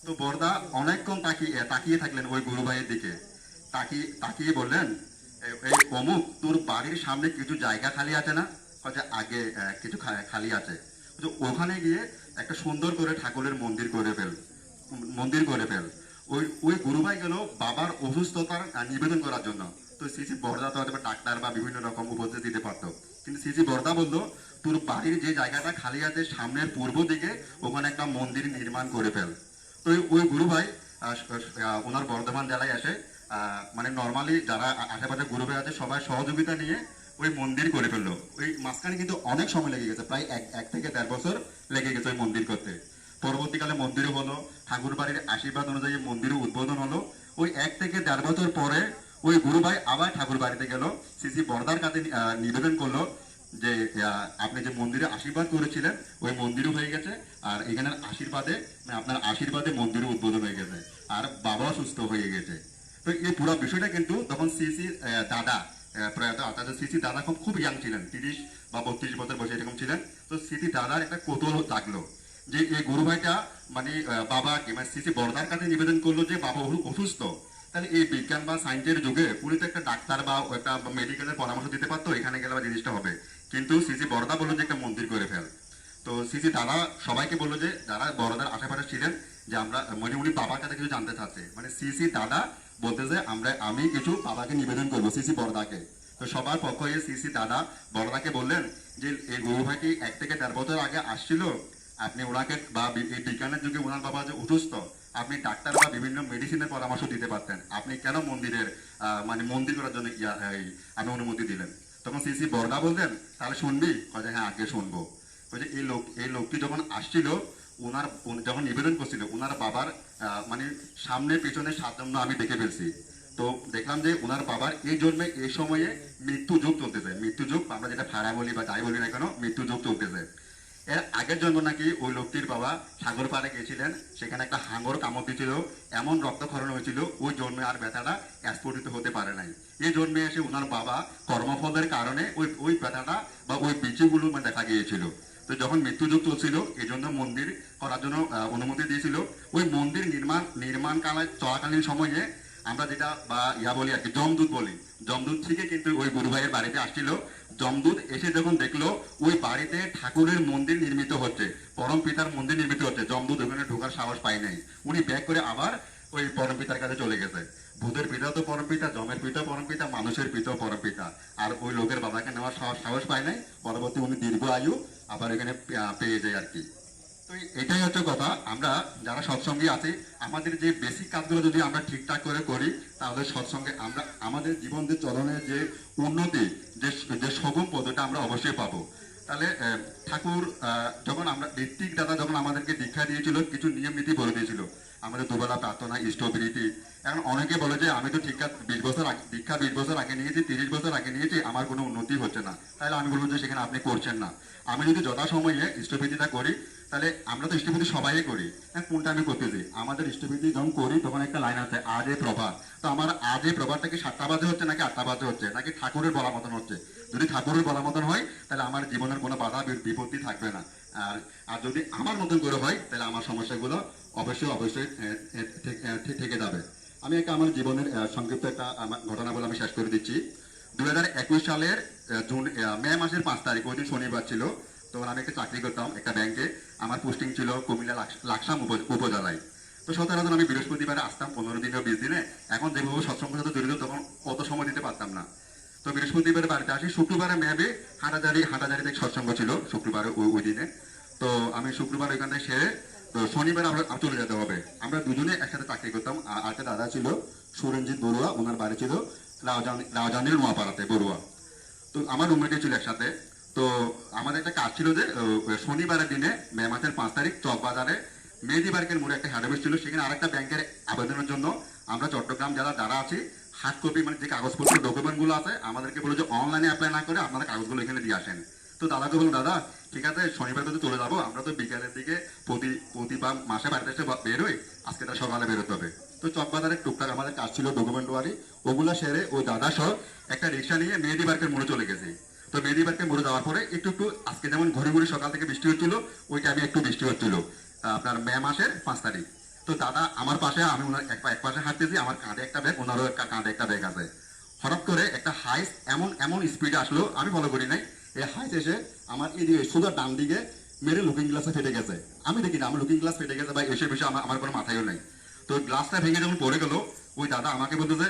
তো বরদা অনেকক্ষণ তাকিয়ে থাকলেন ওই গুরুভাইয়ের দিকে, তাকিয়ে বললেন, এই অমুক, তোর বাড়ির সামনে কিছু জায়গা খালি আছে না? আগে কিছু খালি আছে, ওখানে গিয়ে একটা সুন্দর করে ঠাকুরের মন্দির করে ফেল। ওই গুরুভাই গেল বাবার অসুস্থতার নিবেদন করার জন্য। তো শ্রী শ্রী বরদা তো হয়তো ডাক্তার বা বিভিন্ন রকম উপদেশ দিতে পারতো, কিন্তু শ্রী শ্রী বরদা বললো, তোর বাড়ির যে জায়গাটা খালি আছে সামনের পূর্ব দিকে, ওখানে একটা মন্দির নির্মাণ করে ফেল। তো ওই গুরুভাই ওনার বর্ধমান জেলায় আসে, মানে নর্মালি যারা আশেপাশে গুরুভাই আছে সবাই সহযোগিতা নিয়ে ওই মন্দির করে ফেললো। ওই মাঝখানে কিন্তু অনেক সময় লেগে গেছে, প্রায় 1 থেকে 1.5 বছর লেগে গেছে ওই মন্দির করতে। পরবর্তীকালে মন্দিরও হলো, ঠাকুর বাড়ির আশীর্বাদ অনুযায়ী মন্দিরও উদ্বোধন হলো। ওই 1 থেকে 1.5 বছর পরে ওই গুরুভাই আবার ঠাকুর বাড়িতে গেল, শ্রী শ্রী বরদার কাছে নিবেদন করলো যে আপনি যে মন্দিরে আশীর্বাদ করেছিলেন ওই মন্দিরও হয়ে গেছে, আর এখানের আশীর্বাদে, মানে আপনার আশীর্বাদে মন্দিরও উদ্বোধন হয়ে গেছে, আর বাবাও সুস্থ হয়ে গেছে। তো এই পুরো বিষয়টা কিন্তু তখন শ্রী শ্রী দাদা, প্রয়াত আচার্য শ্রী শ্রী দাদা খুব ইয়াং ছিলেন, 30 বা 32 বছর বয়সে এরকম ছিলেন। তো শ্রী শ্রী দাদার একটা কৌতূহল থাকলো যে এই গুরুভাইটা মানে বাবাকে, মানে শ্রী শ্রী বরদার কাছে নিবেদন করলো যে বাবা অসুস্থ, তাহলে এই বিজ্ঞান বা সায়েন্সের যুগে উনি তো একটা ডাক্তার বা একটা মেডিকেলের পরামর্শ দিতে পারতো, এখানে গেলে জিনিসটা হবে। কিন্তু শ্রী শ্রী বরদা বললো যে একটা মন্দির করে ফেল। তো শ্রী শ্রী দাদা সবাইকে বললো যে যারা বরদার আশেপাশে ছিলেন যে আমরা, মানে উনি বাবার কাছে কিছু জানতে চাচ্ছে, মানে শ্রী শ্রী দাদা বলতেছে আমি কিছু বাবাকে নিবেদন করবো, শ্রী শ্রী বরদাকে। তো সবার পক্ষ হয়ে শ্রী শ্রী দাদা বরদাকে বললেন যে এই গুরুভাইটি 1 থেকে 1.5 বছর আগে আসছিল, আপনি ওনাকে, বা এই বিজ্ঞানের যুগে ওনার বাবা যে অসুস্থ, আপনি ডাক্তার বা বিভিন্ন মেডিসিনের পরামর্শ দিতে পারতেন, আপনি কেন মন্দিরের মানে মন্দির করার জন্য আপনি অনুমতি দিলেন? তখন সিসি বর্দা বললেন, তাহলে শুনবি? যে হ্যাঁ আগে শুনবো। যে এই লোকটি যখন আসছিল, যখন নিবেদন করছিল, ওনার বাবার মানে সামনে পেছনে 7 জন্য আমি দেখে ফেলছি। তো দেখলাম যে ওনার বাবার এই জন্মে এই সময়ে মৃত্যু যুগ চলতেছে। মৃত্যু যুগ আমরা যেটা ফাড়া বলি বা যাই বলি না কেন, মৃত্যু যুগ চলতেছে। এর আগের জন্ম নাকি ওই লোকটির বাবা সাগর পাড়ে গেছিলেন, সেখানে একটা হাঙর কামড় দিয়েছিল, এমন রক্তক্ষরণ হয়েছিল, ওই জন্মে আর ব্যথাটা স্ফুটিত হতে পারে নাই। এই জন্মে এসে ওনার বাবা কর্মফলের কারণে ওই ব্যথাটা বা ওই বিচিগুলো দেখা গিয়েছিল। তো যখন মৃত্যুযুগ চলছিল, এই জন্য মন্দির করার জন্য অনুমতি দিয়েছিল। ওই মন্দির নির্মাণ চলাকালীন সময়ে আমরা যেটা বা বলি আর কি, যমদূত বলি, যমদূত থেকে কিন্তু ওই গুরু ভাইয়ের বাড়িতে আসছিল। যমদূত এসে যখন দেখলো ওই বাড়িতে ঠাকুরের মন্দির নির্মিত হচ্ছে, পরম পিতার মন্দির নির্মিত হচ্ছে, যমদূত ওখানে ঢোকার সাহস পায় নাই। উনি ব্যাক করে আবার ওই পরম পিতার কাছে চলে গেছে। ভূতের পিতা তো পরম পিতা, জমের পিতা পরম পিতা, মানুষের পিতাও পরম পিতা। আর ওই লোকের বাবাকে নেওয়ার সাহস পায় নাই। পরবর্তী উনি দীর্ঘ আয়ু আবার এখানে পেয়ে যায় আর কি। তো এটাই হচ্ছে কথা। আমরা যারা সৎসঙ্গী আছি, আমাদের যে বেসিক কাজগুলো যদি আমরা ঠিকঠাক করে করি, তাহলে সৎসঙ্গে আমরা আমাদের জীবন যে চলনের যে উন্নতি, যে সগুণ পদটা আমরা অবশ্যই পাবো। তাহলে ঠাকুর যখন আমরা ঋত্বিক দাদা যখন আমাদেরকে দীক্ষা দিয়েছিল, কিছু নিয়ম নীতি বলে দিয়েছিল, আমাদের দুবেলা প্রার্থনা, ইষ্টবৃত্তি। এখন অনেকে বলে যে আমি তো দীক্ষা 20 বছর আগে নিয়েছি, 30 বছর আগে নিয়েছি, আমার কোনো উন্নতি হচ্ছে না। তাহলে আমি বলবো যে সেখানে আপনি করছেন না। আমি যদি যথাসময়ে ইষ্টবৃত্তিটা করি, তাহলে আমরা তো ইষ্টবৃত্তি সবাই করি, হ্যাঁ কোনটা আমি করতেছি? আমাদের ইষ্টবৃত্তি যখন করি তখন একটা লাইন আছে, আজ এ প্রভাত। তো আমার আজ এই প্রভাতটা কি 7টা বাজে হচ্ছে নাকি 8টা বাজে হচ্ছে, নাকি ঠাকুরের বলা মতন হচ্ছে? যদি ঠাকুরের বলা মতন হয়, তাহলে আমার জীবনের কোনো বাধা বিপত্তি থাকবে না। আর যদি আমার মতন করে হয়, তাহলে আমার সমস্যাগুলো অবশ্যই থেকে যাবে। আমি আমার জীবনের সংক্ষিপ্ত একটা আমার ঘটনা বলে আমি শেষ করে দিচ্ছি। 2021 সালের মে মাসের 5 তারিখ, ওই দিন শনিবার ছিল। তখন আমি একটা চাকরি করতাম একটা ব্যাংকে। আমার পোস্টিং ছিল কুমিল্লা লাকসাম উপজেলায়। তো সচরাচর আমি বৃহস্পতিবারে আসতাম 15 দিনে 20 দিনে। এখন যেভাবে সৎসঙ্গের সাথে জড়িত, তখন অত সময় দিতে পারতাম না। তো বৃহস্পতিবারে বাড়িতে আসি। শুক্রবারে মেবি হাটাজারি থেকে সৎসঙ্গ ছিল শুক্রবারে ওই দিনে। তো আমি শুক্রবার ওইখান থেকে সেরে, তো শনিবার আমরা চলে যেতে হবে। আমরা দুজনে একসাথে চাকরি করতাম। আর একটা দাদা ছিল সুরঞ্জিত বড়ুয়া, ওনার বাড়ি ছিল রাজানির নোয়াপাড়াতে বড়ুয়া। তো আমার রুমমেটে ছিল একসাথে। তো আমাদের একটা কাজ ছিল যে শনিবারের দিনে মে মাসের 5 তারিখ চকবাজারে মেহেদি পার্কের মোড়ে একটা হেড অফিস ছিল, সেখানে আরেকটা ব্যাংকের আবেদনের জন্য আমরা চট্টগ্রাম যারা আছি, হার্ড কপি মানে যে কাগজপত্র ডকুমেন্টগুলো আছে, আমাদেরকে বলে যে অনলাইনে অ্যাপ্লাই না করে আপনারা কাগজগুলো এখানে দিয়ে আসেন। তো দাদাকে বলুন, দাদা ঠিক আছে শনিবার তো চলে যাবো, আমরা তো বিকালের দিকে প্রতিবার মাসে বাড়িতে এসে বেরোই, আজকে তার সকালে বেরোতে হবে। তো চকবাজারের টুকটাক আমাদের কাজ ছিল ডকুমেন্ট ওয়ারি, ওগুলো সেরে ওই দাদা সহ একটা রিক্সা নিয়ে মেহেদি পার্কের মোড়ে চলে গেছি। তো মেহেদি পার্কের মোড়ে যাওয়ার পরে একটু আজকে যেমন ঘড়ি সকাল থেকে বৃষ্টি হচ্ছিল, ওই টাইমে একটু বৃষ্টি হচ্ছিল, আপনার মে মাসের 5 তারিখ। তো দাদা আমার পাশে, আমি ওনার এক পাশে হাঁটতেছি, আমার কাঁধে একটা ব্যাগ, ওনারও কাঁধে একটা ব্যাগ আছে। হঠাৎ করে একটা হাইস এমন স্পিডে আসলো, আমি ফলো করি নাই। এই হাইস এসে আমার এদিকে সোজা ডান দিকে মেরে লুকিং গ্লাসে ফেটে গেছে। আমি দেখি না আমার লুকিং গ্লাস ফেটে গেছে, বা এসে বিষয়ে আমার কোনো মাথায়ও নাই। তো গ্লাসটা ভেঙে যখন পড়ে গেল, ওই দাদা আমাকে বলতেছে,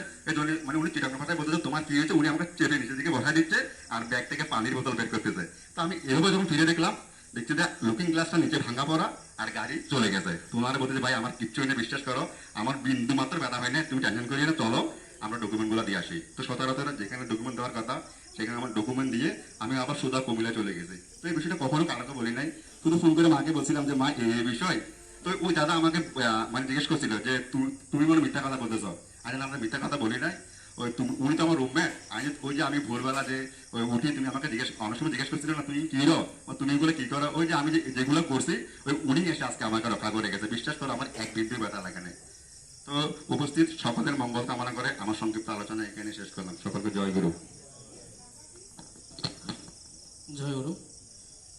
মানে উনি চিটাঙ্গা ভাষায় বলতেছে তোমার কি হয়েছে। উনি আমাকে চেপে নিচের দিকে বসায় দিচ্ছে আর ব্যাগ থেকে পানির বোতল বের করতেছে। তো আমি এভাবে যখন ফিরে দেখলাম, দেখছি যে লুকিং গ্লাসটা নিচে ভাঙা পড়া আর গাড়ি চলে গেছে। তোমার বলতেছে ভাই আমার কিচ্ছু হয়নি, বিশ্বাস করো, আমার বিন্দু মাত্র ব্যথা হয় না, তুমি টেনশন করিয়ে না, চলো আমরা ডকুমেন্টগুলো দিয়ে আসি। তো সচরাচর যেখানে ডকুমেন্ট দেওয়ার কথা, সেখানে আমার ডকুমেন্ট দিয়ে আমি আবার সোজা কুমিল্লা চলে গেছি। তো এই বিষয়টা কখনো কারোকে বলি নাই, শুধু ফোন করে মাকে বলছিলাম যে মা এই বিষয়। তো ওই দাদা আমাকে মানে জিজ্ঞেস করছিল যে তুমি মনে মিথ্যা কথা বলতেছ। আমি আমরা মিথ্যা কথা বলি নাই, উনি তো আমার রুমমেট। ওই যে আমি ভোরবেলা যে উঠি, তুমি আমাকে অনেক সময় জিজ্ঞেস করছিল না তুমি কি করো, তুমি এগুলো কি করো, ওই যে আমি যেগুলো করছি, ওই উনি এসে আজকে আমাকে রক্ষা করে গেছে। বিশ্বাস করো আমার এক বিন্দু ব্যথা লাগে না। তো উপস্থিত সকলের মঙ্গল কামনা করে আমার সংক্ষিপ্ত আলোচনা এখানে শেষ করলাম। সকলকে জয় গুরু। জয় গুরু।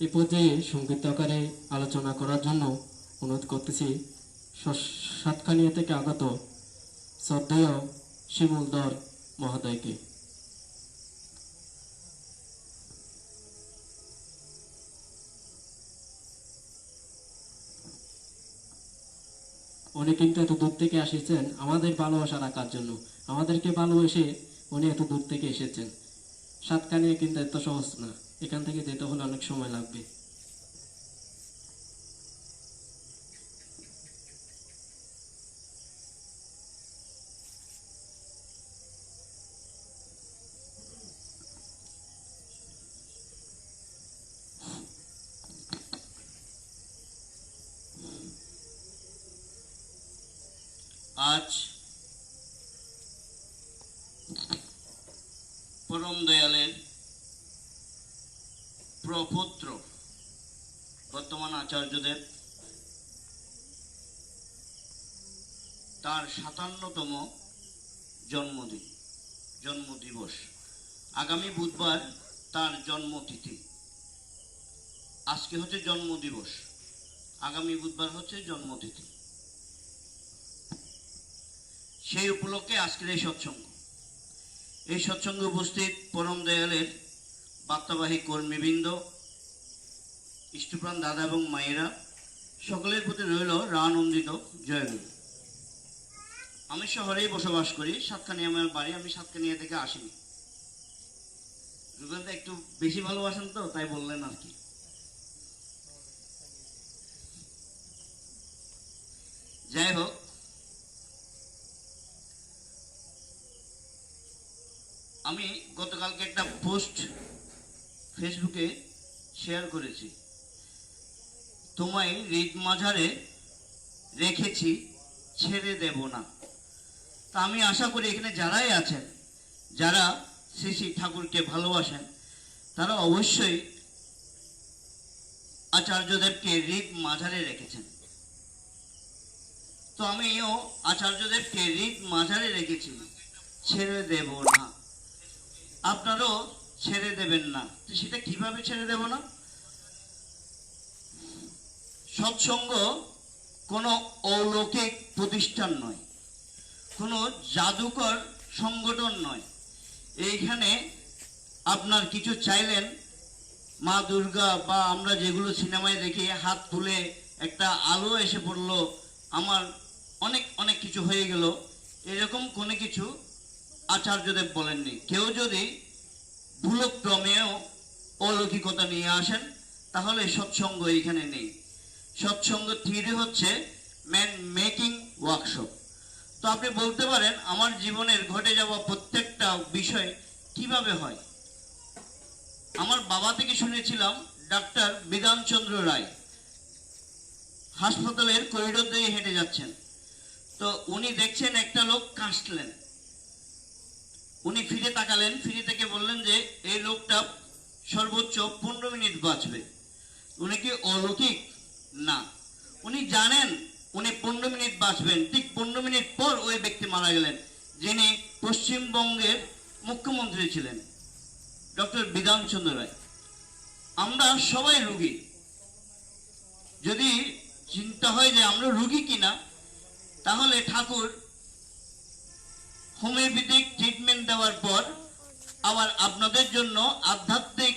এই পর্যায়ে সংক্ষিপ্ত আকারে আলোচনা করার জন্য অনুরোধ করতেছি সাতখানিয়া থেকে আগত শ্রদ্ধেয় শিমুলধর মহোদয়কে। উনি কিন্তু এত দূর থেকে এসেছেন আমাদের ভালোবাসা রাখার জন্য, আমাদেরকে ভালোবেসে উনি এত দূর থেকে এসেছেন। সাতখানিয়া কিন্তু এত সহজ না, এখান থেকে যেতে হলে অনেক সময় লাগবে। আজ পরম দয়ালের প্রপৌত্র বর্তমান আচার্যদেব তার 57তম জন্মদিবস। আগামী বুধবার তার জন্মতিথি। আজকে হচ্ছে জন্মদিবস, আগামী বুধবার হচ্ছে জন্মতিথি। সেই উপলক্ষে আজকের এই সৎসঙ্গ। এই সৎসঙ্গে উপস্থিত পরম দয়ালের বার্তাবাহী কর্মীবৃন্দ, ইষ্টপ্রাণ দাদা এবং মায়েরা, সকলের প্রতি রইল রানন্দিত জয়গুরু। আমি শহরেই বসবাস করি, সাতকানিয়া আমার বাড়ি। আমি সাতকানিয়া থেকে আসিনি। যুগলদা একটু বেশি ভালোবাসেন তো, তাই বললেন আর কি। যাই হোক, আমি গতকালকে একটা পোস্ট ফেসবুকে শেয়ার করেছি, তোমায় হৃদ মাঝারে রেখেছি ছেড়ে দেব না। তা আমি আশা করি এখানে যারাই আছেন, যারা শ্রী শ্রী ঠাকুরকে ভালোবাসেন, তারা অবশ্যই আচার্যদেবকে হৃদ মাঝারে রেখেছেন। তো আমিও আচার্যদেবকে হৃদ মাঝারে রেখেছি, ছেড়ে দেব না। আপনারাও ছেড়ে দেবেন না। তো সেটা কিভাবে ছেড়ে দেব না? সৎসঙ্গ কোনো অলৌকিক প্রতিষ্ঠান নয়, কোনো জাদুকর সংগঠন নয়। এইখানে আপনার কিছু চাইলেন, মা দুর্গা বা আমরা যেগুলো সিনেমায় দেখি হাত তুলে একটা আলো এসে পড়লো, আমার অনেক অনেক কিছু হয়ে গেল, এরকম কোনো কিছু আচার্যদেব বলেননি। কেউ যদি ভুলক্রমেও অলৌকিকতা নিয়ে আসেন, তাহলে সৎসঙ্গ এইখানে নেই। সৎসঙ্গ থিওরি হচ্ছে ম্যান মেকিং ওয়ার্কশপ। তো আপনি বলতে পারেন আমার জীবনের ঘটে যাওয়া প্রত্যেকটা বিষয় কিভাবে হয়। আমার বাবা থেকে শুনেছিলাম ডাক্তার বিধানচন্দ্র রায় হাসপাতালের করিডোর দিয়ে হেঁটে যাচ্ছেন। তো উনি দেখছেন একটা লোক কাশলেন, উনি ফিরে তাকালেন, ফিরে থেকে বললেন যে এই লোকটা সর্বোচ্চ 15 মিনিট বাঁচবে। উনি কি অলৌকিক? না, উনি জানেন উনি 15 মিনিট বাঁচবেন। ঠিক 15 মিনিট পর ওই ব্যক্তি মারা গেলেন, যিনি পশ্চিমবঙ্গের মুখ্যমন্ত্রী ছিলেন, ডক্টর বিধানচন্দ্র রায়। আমরা সবাই রোগী। যদি চিন্তা হয় যে আমরা রোগী কিনা, তাহলে ঠাকুর হোমিওপ্যাথিক ট্রিটমেন্ট দেওয়ার পর আবার আপনাদের জন্য আধ্যাত্মিক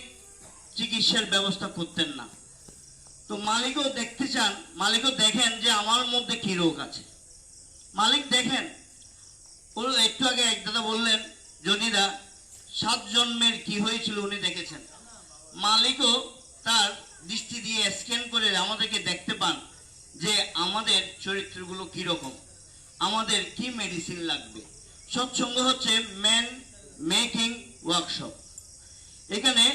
চিকিৎসার ব্যবস্থা করতেন না। তো মালিকও দেখতে চান, মালিকও দেখেন যে আমার মধ্যে কি রোগ আছে। মালিক দেখেন, ওর একটু আগে এক দাদা বললেন যদিদা 7 জন্মের কি হয়েছিল উনি দেখেছেন। মালিকও তার দৃষ্টি দিয়ে স্ক্যান করে আমাদেরকে দেখতে পান যে আমাদের চরিত্রগুলো কিরকম, আমাদের কি মেডিসিন লাগবে। সৎসঙ্গ হচ্ছে ম্যান মেকিং ওয়ার্কশপ। এখানে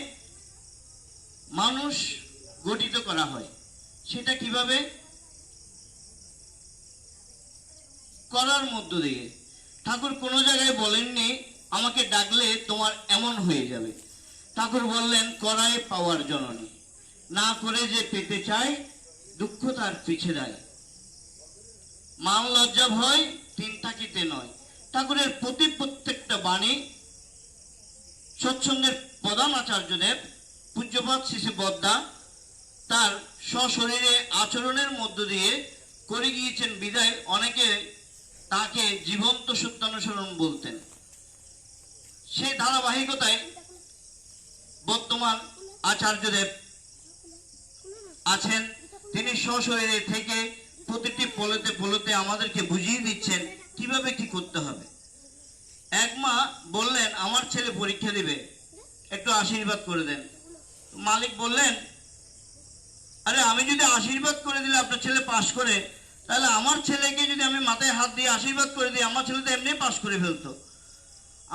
মানুষ গঠিত করা হয়। সেটা কিভাবে করার মধ্য দিয়ে। ঠাকুর কোনো জায়গায় বলেননি আমাকে ডাকলে তোমার এমন হয়ে যাবে। ঠাকুর বললেন করায় পাওয়ার জননী, না করে যে পেতে চায় দুঃখ তার পিছে দেয়। মান লজ্জা ভয় 3 থাকিতে নয়। ঠাকুরের প্রত্যেকটা বাণী সৎসঙ্গের প্রধান আচার্যদেব পূজ্যপাদ শ্রী শ্রী বদ্দা তার সশরীরে আচরণের মধ্য দিয়ে করে গিয়েছেন বিদায় অনেকে তাকে জীবন্ত সত্যানুসরণ বলতেন। সেই ধারাবাহিকতায় বর্তমান আচার্যদেব আছেন। তিনি সশরীরে থেকে প্রতিটি পলতে পলতে আমাদেরকে বুঝিয়ে দিচ্ছেন কিভাবে কি করতে হবে। এক মা বললেন আমার ছেলে পরীক্ষা দিবে, একটু আশীর্বাদ করে দেন। মালিক বললেন আরে আমি যদি আশীর্বাদ করে দিলে আপনার ছেলে পাশ করে, তাহলে আমার ছেলেকে যদি আমি মাথায় হাত দিয়ে আশীর্বাদ করে দিই, আমার ছেলে তো এমনি পাশ করে ফেলতো।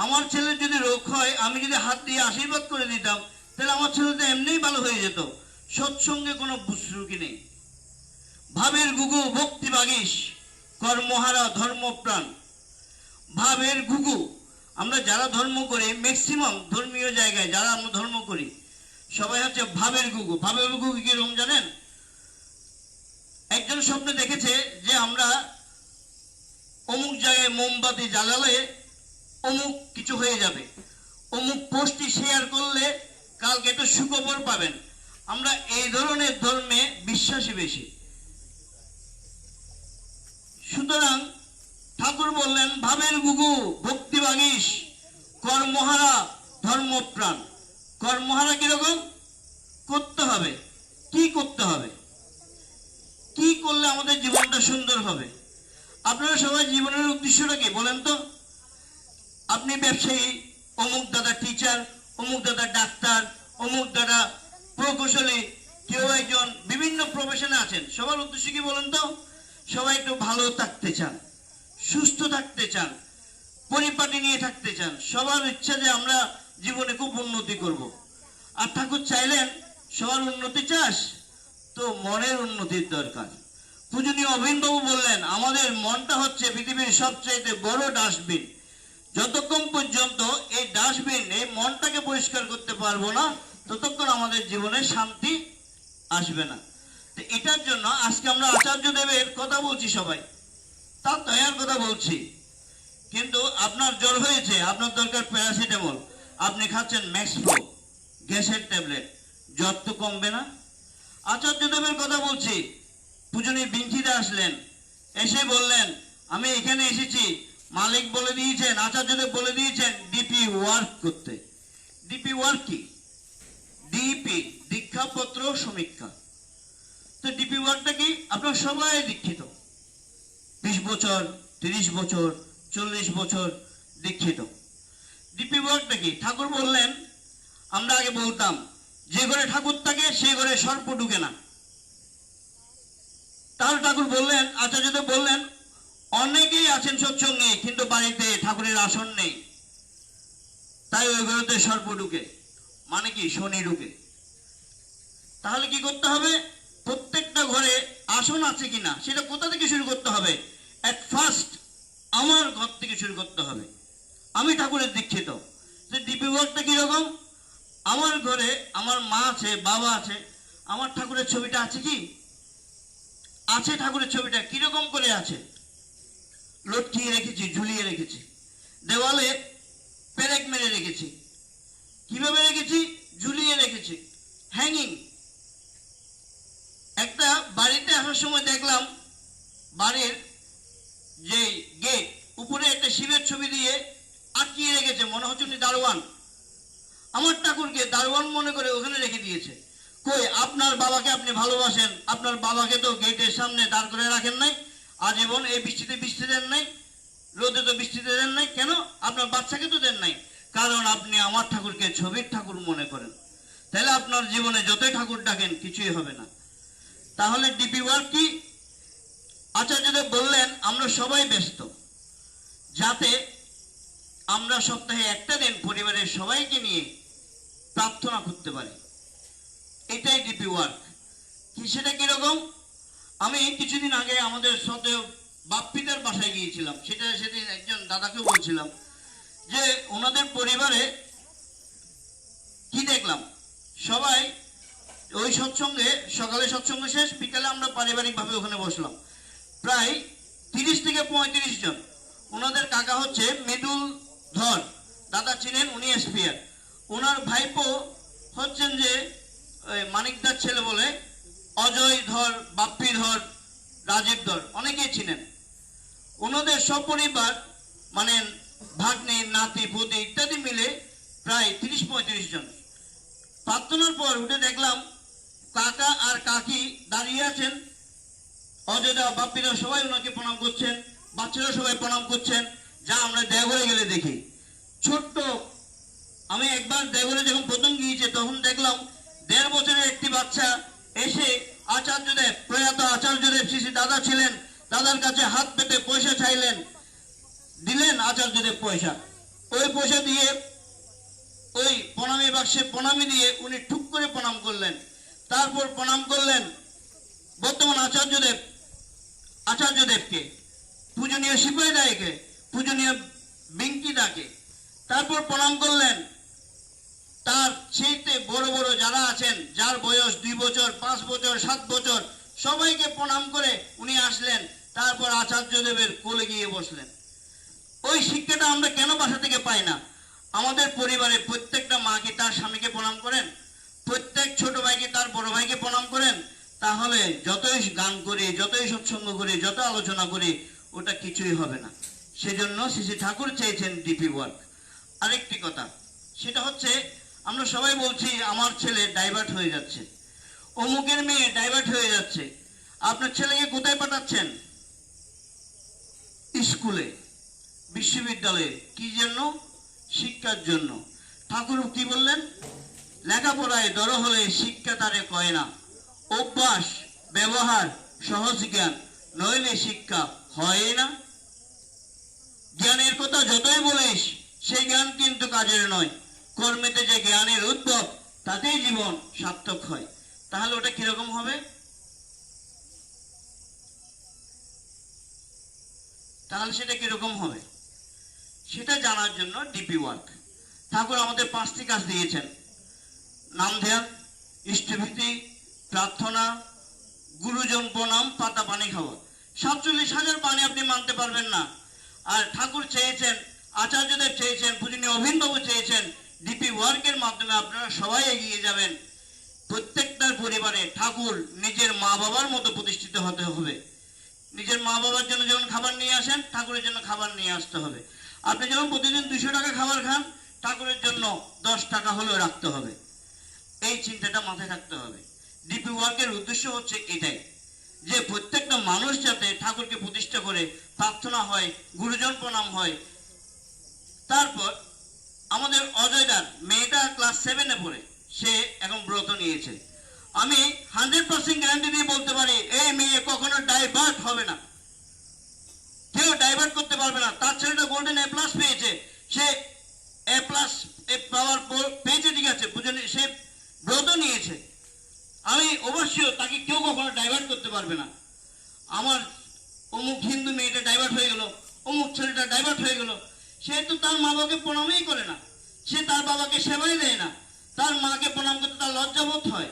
আমার ছেলের যদি রোগ হয়, আমি যদি হাত দিয়ে আশীর্বাদ করে দিতাম, তাহলে আমার ছেলে তো এমনিই ভালো হয়ে যেত। সৎসঙ্গে কোনো বুসরুকি নেই। ভাবের গুগু ভক্তি বাগিস কর্মহারা ধর্মপ্রাণ, ভাবের ঘুঘু। আমরা যারা ধর্ম করি, ম্যাক্সিমাম ধর্মীয় জায়গায় যারা আমরা ধর্ম করি সবাই হচ্ছে ভাবের ঘুঘু। ভাবের ঘুঘু কিরকম জানেন? একজন স্বপ্নে দেখেছে যে আমরা অমুক জায়গায় মোমবাতি জ্বালালে অমুক কিছু হয়ে যাবে, অমুক পোস্টটি শেয়ার করলে কালকে একটা সুখবর পাবেন। আমরা এই ধরনের ধর্মে বিশ্বাসী বেশি। সুতরাং ঠাকুর বললেন ভাবের গুগু ভক্তি বাগিস, কর্মহারা ধর্মপ্রাণ। কর্মহারা কিরকম? করতে হবে। কি করতে হবে? কি করলে আমাদের জীবনটা সুন্দর হবে? আপনারা সবাই জীবনের উদ্দেশ্যটা কি বলেন তো? আপনি ব্যবসায়ী, অমুক দাদা টিচার, অমুক দাদা ডাক্তার, অমুক দাদা প্রকৌশলী, কেউ একজন বিভিন্ন প্রফেশনে আছেন। সবার উদ্দেশ্য কি বলেন তো? সবাই একটু ভালো থাকতে চান, সুস্থ থাকতে চান, পরিপাটি নিয়ে থাকতে চান। সবার ইচ্ছা যে আমরা জীবনে খুব উন্নতি করব। আর ঠাকুর চাইলেন সবার উন্নতি চাস তো মনের উন্নতির দরকার। পূজনীয় অভিনবাবু বললেন আমাদের মনটা হচ্ছে পৃথিবীর সবচাইতে বড় ডাস্টবিন। যতক্ষণ পর্যন্ত এই ডাস্টবিন, এই মনটাকে পরিষ্কার করতে পারবো না, ততক্ষণ আমাদের জীবনে শান্তি আসবে না। তো এটার জন্য আজকে আমরা আচার্য দেবের কথা বলছি, সবাই তার দয়ার কথা বলছি। কিন্তু আপনার জ্বর হয়েছে, আপনার দরকার প্যারাসিটামল, আপনি খাচ্ছেন ম্যাক্সপ্রো গ্যাসের ট্যাবলেট, জ্বর তো কমবে না। আচার্য দেবের কথা বলছি। পূজনীয় বিঞ্চিতে আসলেন, এসে বললেন আমি এখানে এসেছি, মালিক বলে দিয়েছেন, আচার্যদেব বলে দিয়েছেন ডিপি ওয়ার্ক করতে। ডিপি ওয়ার্ক কি? ডিপি দীক্ষাপত্র সমীক্ষা। তো ডিপি ওয়ার্কটা কি? আপনারা সবাই দীক্ষিত, 20 বছর, 30 বছর, 40 বছর দীক্ষিত। ডিপি ওয়ার্কটা কি? ঠাকুর বললেন, আমরা আগে বলতাম যে ঘরে ঠাকুর থাকে সে ঘরে সর্প ঢুকে না। তাহলে ঠাকুর বললেন, আচার্যদেব বললেন অনেকেই আছেন সৎসঙ্গে কিন্তু বাড়িতে ঠাকুরের আসন নেই, তাই ওই ঘরেতে সর্প ঢুকে, মানে কি শনি ঢুকে। তাহলে কি করতে হবে? প্রত্যেকটা ঘরে আসন আছে কিনা সেটা কোথা থেকে শুরু করতে হবে? এট ফার্স্ট আমার ঘর থেকে শুরু করতে হবে। আমি ঠাকুরের দীক্ষিত, ডিপি ওয়ার্কটা কিরকম? আমার ঘরে আমার মা আছে, বাবা আছে, আমার ঠাকুরের ছবিটা আছে কি? আছে। ঠাকুরের ছবিটা কিরকম করে আছে? লটকিয়ে রেখেছি, ঝুলিয়ে রেখেছি, দেওয়ালে পেরেক মেরে রেখেছি। কিভাবে রেখেছি? ঝুলিয়ে রেখেছি, হ্যাঙ্গিং। একটা বাড়িতে আসার সময় দেখলাম বাড়ির যে গেট উপরে একটা শিবের ছবি দিয়ে আটকিয়ে রেখেছে, মনে হচ্ছে উনি দারোয়ান। আমার ঠাকুরকে দারোয়ান মনে করে ওখানে রেখে দিয়েছে। কই, আপনার বাবাকে আপনি ভালোবাসেন, আপনার বাবাকে তো গেটের সামনে দাঁড় করে রাখেন নাই, আজীবন এই বৃষ্টিতে বৃষ্টি দেন নাই, রোদে তো বৃষ্টিতে দেন নাই, কেন? আপনার বাচ্চাকে তো দেন নাই, কারণ আপনি আমার ঠাকুরকে ছবির ঠাকুর মনে করেন। তাহলে আপনার জীবনে যতই ঠাকুর ডাকেন কিছুই হবে না। তাহলে ডিপি ওয়ার্ক কি? আচার্যদেব বললেন আমরা সবাই ব্যস্ত, যাতে আমরা সপ্তাহে একটা দিন পরিবারের সবাইকে নিয়ে প্রার্থনা করতে পারি। এটাই ডিপি ওয়ার্ক। কি সেটা কিরকম? আমি কিছুদিন আগে আমাদের সাথে বাপ্পিদের বাসায় গিয়েছিলাম, সেদিন একজন দাদাকে বলছিলাম যে ওনাদের পরিবারে কি দেখলাম, সবাই ওই সৎসঙ্গে, সকালে সৎসঙ্গ শেষ, বিকালে আমরা পারিবারিকভাবে ওখানে বসলাম, প্রায় 30 থেকে 35 জন। ওনাদের কাকা হচ্ছে মৃদুল ধর, দাদা ছিলেন উনি এসপিআর, ওনার ভাইপো হচ্ছেন যে মানিকদার ছেলে বলে অজয় ধর, বাপ্পি ধর, রাজীব ধর, অনেকেই ছিলেন। ওনাদের সপরিবার মানে ভাগ্নি, নাতি, পুতি ইত্যাদি মিলে প্রায় 30-35 জন। প্রার্থনার পর উঠে দেখলাম কাকা আর কাকি দাঁড়িয়ে আছেন, অজয়দা, বাপ্পিদা সবাই ওনাকে প্রণাম করছেন, বাচ্চারা সবাই প্রণাম করছেন, যা আমরা দেওঘরে গেলে দেখি। ছোট্ট, আমি একবার দেওঘরে যখন প্রথম গিয়েছি তখন দেখলাম 1.5 বছরের একটি বাচ্চা এসে আচার্যদেব, প্রয়াত আচার্যদেব শ্রী দাদা ছিলেন, দাদার কাছে হাত পেতে পয়সা চাইলেন, দিলেন আচার্যদেব পয়সা। ওই পয়সা দিয়ে ওই প্রণামী বাক্সে প্রণামী দিয়ে উনি ঠুক করে প্রণাম করলেন। তারপর প্রণাম করলেন বর্তমান আচার্যদেবকে। পূজনীয় সিপাহী দায়কে, পূজনীয় বিঙ্কি দাকে, তারপর প্রণাম করলেন তার সেইতে বড় বড় যারা আছেন, যার বয়স 2 বছর 5 বছর 7 বছর, সবাইকে প্রণাম করে উনি আসলেন। তারপর আচার্যদেবের কোলে গিয়ে বসলেন। ওই শিক্ষাটা আমরা কেন বাসা থেকে পাই না? আমাদের পরিবারে প্রত্যেকটা মা কি তার স্বামীকে প্রণাম করেন? প্রত্যেক ছোট ভাইকে তার বড় ভাইকে প্রণাম করেন? তাহলে যতই গান করি, যতই সৎসঙ্গ করি, যত আলোচনা করি, ওটা কিছুই হবে না। সেজন্য শ্রী শ্রী ঠাকুর চেয়েছেন ডিপি ওয়ার্ক। আরেকটি কথা, সেটা হচ্ছে আমরা সবাই বলছি আমার ছেলে ডাইভার্ট হয়ে যাচ্ছে, অমুকের মেয়ে ডাইভার্ট হয়ে যাচ্ছে। আপনার ছেলেকে কোথায় পাঠাচ্ছেন? স্কুলে, বিশ্ববিদ্যালয়ে। কি জন্য? শিক্ষার জন্য। ঠাকুর কি বললেন? লেখাপড়ায় দর হলে শিক্ষা তারে কয় না, অভ্যাস ব্যবহার সহজ জ্ঞান নইলে শিক্ষা হয় না। জ্ঞানের কথা যতই বলিস সেই জ্ঞান কিন্তু কাজের নয়, কর্মেতে যে জ্ঞানের উদ্ভব তাতেই জীবন সার্থক হয়। তাহলে ওটা কিরকম হবে? তাহলে সেটা কিরকম হবে সেটা জানার জন্য ডিপি ওয়ার্ক। ঠাকুর আমাদের 5টি কাজ দিয়েছেন: নাম ধ্যান, ইষ্টভীতি, প্রার্থনা, গুরুজন প্রণাম, পাতা পানি খাওয়া। 47,000 বাণী আপনি মানতে পারবেন না। আর ঠাকুর চেয়েছেন, আচার্যদেব চেয়েছেন, পূজনীয় অভিনবাবু চেয়েছেন, ডিপি ওয়ার্কের মাধ্যমে আপনারা সবাই এগিয়ে যাবেন। প্রত্যেকটার পরিবারে ঠাকুর নিজের মা বাবার মতো প্রতিষ্ঠিত হতে হবে। নিজের মা বাবার জন্য যেমন খাবার নিয়ে আসেন, ঠাকুরের জন্য খাবার নিয়ে আসতে হবে। আপনি যেমন প্রতিদিন 200 টাকা খাবার খান, ঠাকুরের জন্য 10 টাকা হলেও রাখতে হবে। এই চিন্তাটা মাথায় রাখতে হবে। ডিপি ওয়ার্কের উদ্দেশ্য হচ্ছে এটাই, যে প্রত্যেকটা মানুষ যাতে ঠাকুরকে প্রতিষ্ঠা করে, প্রার্থনা হয়, গুরুজন প্রণাম হয়। তারপর আমাদের অজয়দার মেয়েটা ক্লাস 7-এ পড়ে, সে এখন ব্রত নিয়েছে। আমি 100% গ্যারান্টি দিয়ে বলতে পারি এই মেয়ে কখনো ডাইভার্ট হবে না, কেউ ডাইভার্ট করতে পারবে না। তার ছেলেটা গোল্ডেন A+ পেয়েছে, সে A+ পাওয়ার পেয়েছে, ঠিক আছে, সে ব্রত নিয়েছে। আমি অবশ্যই তাকে কেউ কখনো ডাইভার্ট করতে পারবে না। আমার অমুক হিন্দু মেয়েটা ডাইভার্ট হয়ে গেল, অমুক ছেলেটা ডাইভার্ট হয়ে গেল, সে তো তার মা বাবাকে প্রণামই করে না, সে তার বাবাকে সেবাই দেয় না, তার মাকে প্রণাম করতে তার লজ্জাবোধ হয়।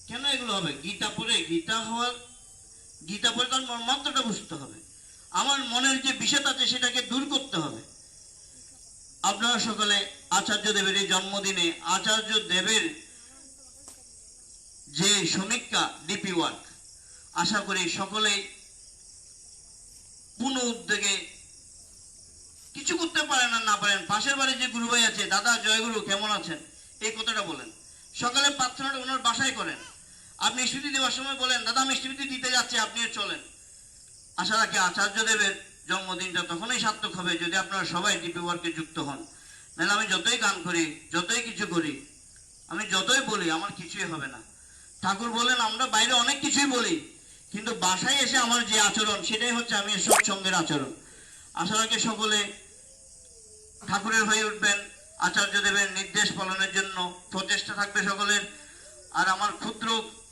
কেন এগুলো হবে? গীতা পড়ে তার মর্মার্থটা বুঝতে হবে। আমার মনের যে বিষয় আছে সেটাকে দূর করতে হবে। আপনারা সকলে আচার্য দেবের এই জন্মদিনে আচার্য দেবের যে সমীক্ষা ডিপি ওয়ার্ক, আশা করি সকলেই পূর্ণ উদ্যোগে, কিছু করতে পারেন আর না পারেন, পাশের বাড়ি যে গুরু ভাই আছে, দাদা জয়গুরু কেমন আছেন, এই কথাটা বলেন। সকালে প্রার্থনাটা ওনার বাসায় করেন। আপনি স্মৃতি দেওয়ার সময় বলেন, দাদা আমি স্মৃতি দিতে যাচ্ছি, আপনিও চলেন। আশা রাখি আচার্য দেবের জন্মদিনটা তখনই সার্থক হবে যদি আপনারা সবাই ডিপি ওয়ার্কে যুক্ত হন। নাহলে আমি যতই গান করি, যতই কিছু করি, আমি যতই বলি, আমার কিছুই হবে না। ঠাকুর বলেন আমরা বাইরে অনেক কিছুই বলি, কিন্তু বাসায় এসে আমার যে আচরণ, সেটাই হচ্ছে আমি সৎসঙ্গের আচরণ। আশা রাখি সকলে ঠাকুরের হয়ে উঠবেন, আচার্য দেবের নির্দেশ পালনের জন্য প্রচেষ্টা থাকবে সকলের। আর আমার ক্ষুদ্র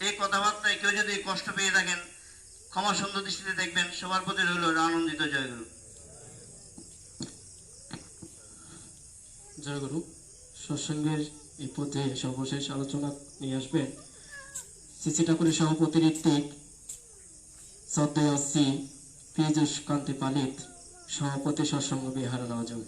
এই কথাবার্তায় কেউ যদি কষ্ট পেয়ে থাকেন, ক্ষমা সুন্দর দৃষ্টিতে দেখবেন। সবার প্রতি রইল আনন্দিত জয়গুরু। জয়গুরু। সৎসঙ্গের এই পথে সর্বশেষ আলোচনা নিয়ে আসবেন শ্রী ঠাকুরের সভাপতি ঋত্বিক, শ্রদ্ধেয় শ্রী পীযূষ কান্তি পালিত, সভাপতি সৎসঙ্গ বিহার নওজোন।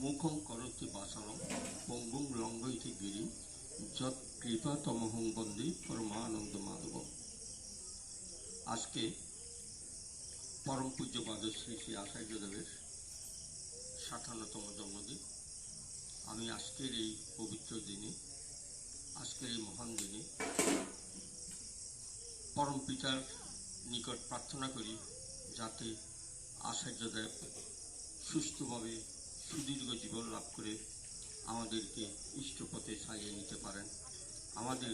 মুখং করোতি বাসানং পঙ্গুং লঙ্ঘয়িতে গিরি যৎ কৃপা তমহং বন্দে পরমানন্দ মাধব। আজকে পরম পূজ্যপাদ শ্রী শ্রী আচার্যদেবের 57তম জন্মদিন। আমি আজকের এই পবিত্র দিনে, আজকের এই মহান দিনে পরম পিতার নিকট প্রার্থনা করি যাতে আচার্যদেব সুস্থভাবে সুদীর্ঘ জীবন লাভ করে আমাদেরকে ইষ্টপথে চালিয়ে নিতে পারেন। আমাদের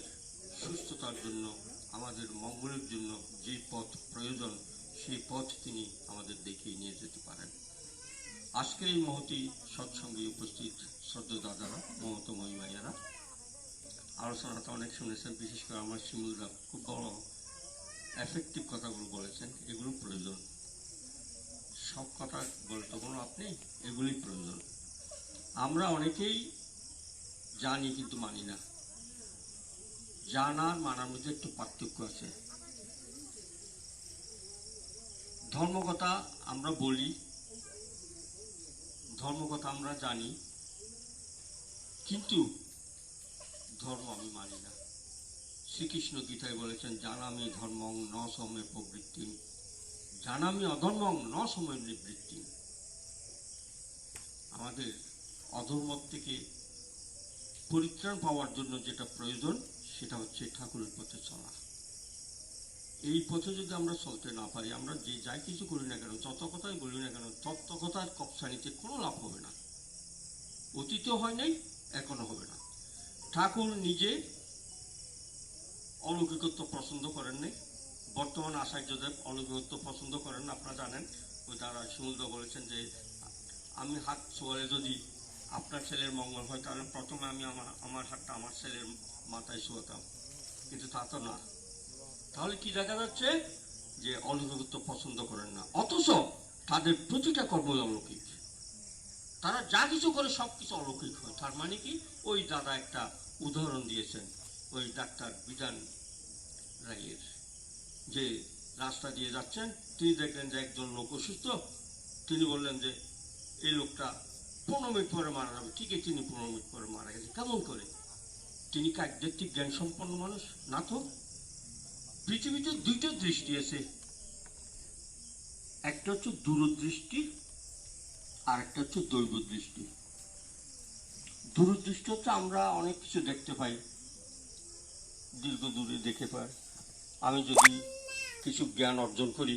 সুস্থতার জন্য, আমাদের মঙ্গলের জন্য যে পথ প্রয়োজন সেই পথ তিনি আমাদের দেখিয়ে নিয়ে যেতে পারেন। আজকের এই মহতি সৎসঙ্গে উপস্থিত শ্রদ্ধেয় দাদারা, মহতময়ী মাইয়ারা, আলোচনাটা অনেক শুনেছেন। বিশেষ করে আমার শিমুলরা খুব বড় এফেক্টিভ কথাগুলো বলেছেন। এগুলো প্রয়োজন, সব কথা বলতে কোনো আপনি, এগুলোই প্রয়োজন। আমরা অনেকেই জানি কিন্তু মানি না। জানার মানার মধ্যে একটু পার্থক্য আছে। ধর্মকথা আমরা বলি, ধর্মকথা আমরা জানি, কিন্তু ধর্ম আমি মানি না। শ্রীকৃষ্ণ গীতায় বলেছেন, জানামি ধর্মং ন সমে প্রবৃত্তি, জানামি অধর্মং ন সময় নিবৃত্তি। আমাদের অধর্ম থেকে পরিত্রাণ পাওয়ার জন্য যেটা প্রয়োজন সেটা হচ্ছে ঠাকুরের পথে চলা। এই পথে যদি আমরা চলতে না পারি, আমরা যে যাই কিছু করি না কেন, যত কথাই বলি না কেন, তত কথার কপসানিতে কোনো লাভ হবে না। অতীতেও হয় নাই, এখনো হবে না। ঠাকুর নিজে অলৌকিকত্ব পছন্দ করেন নাই। বর্তমান আচার্যদেব অলৌকিকত্ব পছন্দ করেন না, আপনারা জানেন। ওই তারা শিমুলদা বলেছেন যে আমি হাত ছোঁয়ালে যদি আপনার ছেলের মঙ্গল হয়, তাহলে প্রথমে আমি আমার হাতটা আমার ছেলের মাথায় ছোঁয়াতাম, কিন্তু তা তো না। তাহলে কি দেখা যাচ্ছে যে অলৌকিকত্ব পছন্দ করেন না, অথচ তাদের প্রতিটা কর্মই অলৌকিক। তারা যা কিছু করে সব কিছু অলৌকিক হয়। তার মানে কি, ওই দাদা একটা উদাহরণ দিয়েছেন ওই ডাক্তার বিধান রায়ের, যে রাস্তা দিয়ে যাচ্ছেন, তিনি দেখলেন যে একজন লোক অসুস্থ। তিনি বললেন যে এই লোকটা 15 মিনিট পরে মারা যাবে। ঠিকই তিনি 15 মিনিট পরে মারা গেছে। কেমন করে? তিনি কি আধ্যাত্মিক জ্ঞান সম্পন্ন মানুষ না? তো পৃথিবীতে দুইটা দৃষ্টি আছে, একটা হচ্ছে দূরদৃষ্টি আর একটা হচ্ছে দৈব দৃষ্টি। দূরদৃষ্টি হচ্ছে আমরা অনেক কিছু দেখতে পাই, দীর্ঘ দূরে দেখে পাই। আমি যদি কিছু জ্ঞান অর্জন করি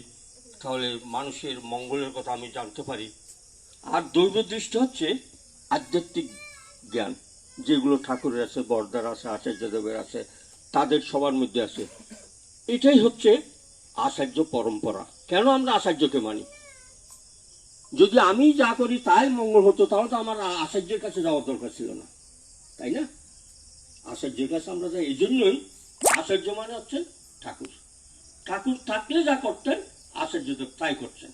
তাহলে মানুষের মঙ্গলের কথা আমি জানতে পারি। আর দৈব দৃষ্টি হচ্ছে আধ্যাত্মিক জ্ঞান, যেগুলো ঠাকুরের আছে, বরদার আছে, আচার্যদেবের আছে, তাদের সবার মধ্যে আছে। এটাই হচ্ছে আচার্য পরম্পরা। কেন আমরা আচার্যকে মানি? যদি আমি যা করি তাই মঙ্গল হতো, তাহলে তো আমার আচার্যের কাছে যাওয়ার দরকার ছিল না, তাই না? আচার্যের কাছে আমরা যাই এই জন্যই। আচার্য মানে হচ্ছেন ঠাকুর। ঠাকুর থাকলে যা করতেন আচার্যদেব তাই করছেন।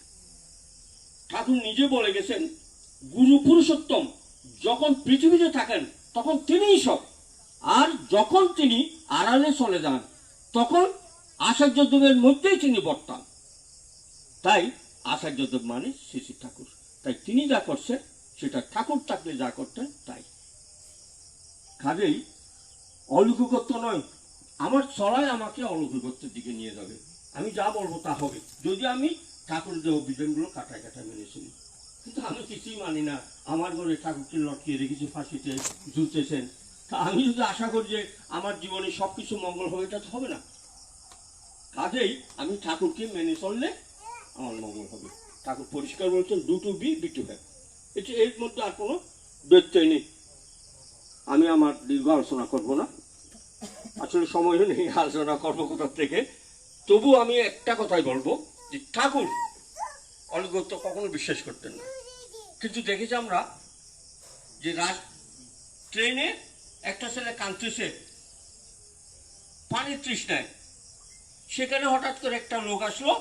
ঠাকুর নিজে বলে গেছেন, গুরু পুরুষোত্তম যখন পৃথিবীতে থাকেন তখন তিনিই সব, আর যখন তিনি আড়ালে চলে যান তখন আচার্যদেবের মধ্যেই তিনি বর্তান। তাই আচার্যদেব মানে শ্রী শ্রী ঠাকুর। তাই তিনি যা করছেন সেটা ঠাকুর থাকলে যা করতেন তাই। কাজেই অলৌকিকত্ব নয়, আমার চলাই আমাকে অলৌকিকত্বের দিকে নিয়ে যাবে। আমি যা বলবো তা হবে, যদি আমি ঠাকুরের দেহ বিধানগুলো কাটায় কাটায় মেনে চলি। কিন্তু আমি কিছুই মানি না। আমার ঘরে ঠাকুরকে লটকিয়ে রেখেছি, ফাঁসিতে ঝুলতেছেন। তা আমি যদি আশা করি যে আমার জীবনে সব কিছু মঙ্গল হবে, এটা তো হবে না। কাজেই আমি ঠাকুরকে মেনে চললে আমার মঙ্গল হবে। ঠাকুর পরিষ্কার বলছেন, do to be, be to have. এটা এর মধ্যে আর কোনো ব্যত্যয় নেই। আমি আমার দীর্ঘ আলোচনা করবো না, আসলে সময় নেই আলোচনা করবো কোথার থেকে। তবু আমি একটা কথাই বলবো যে ঠাকুর অলৌকিকত্ব কখনো বিশ্বাস করতেন না। কিন্তু দেখেছি আমরা যে ট্রেনে একটা ছেলে কাঁদতেছে পানির তৃষ্ণায়, সেখানে হঠাৎ করে একটা লোক আসলো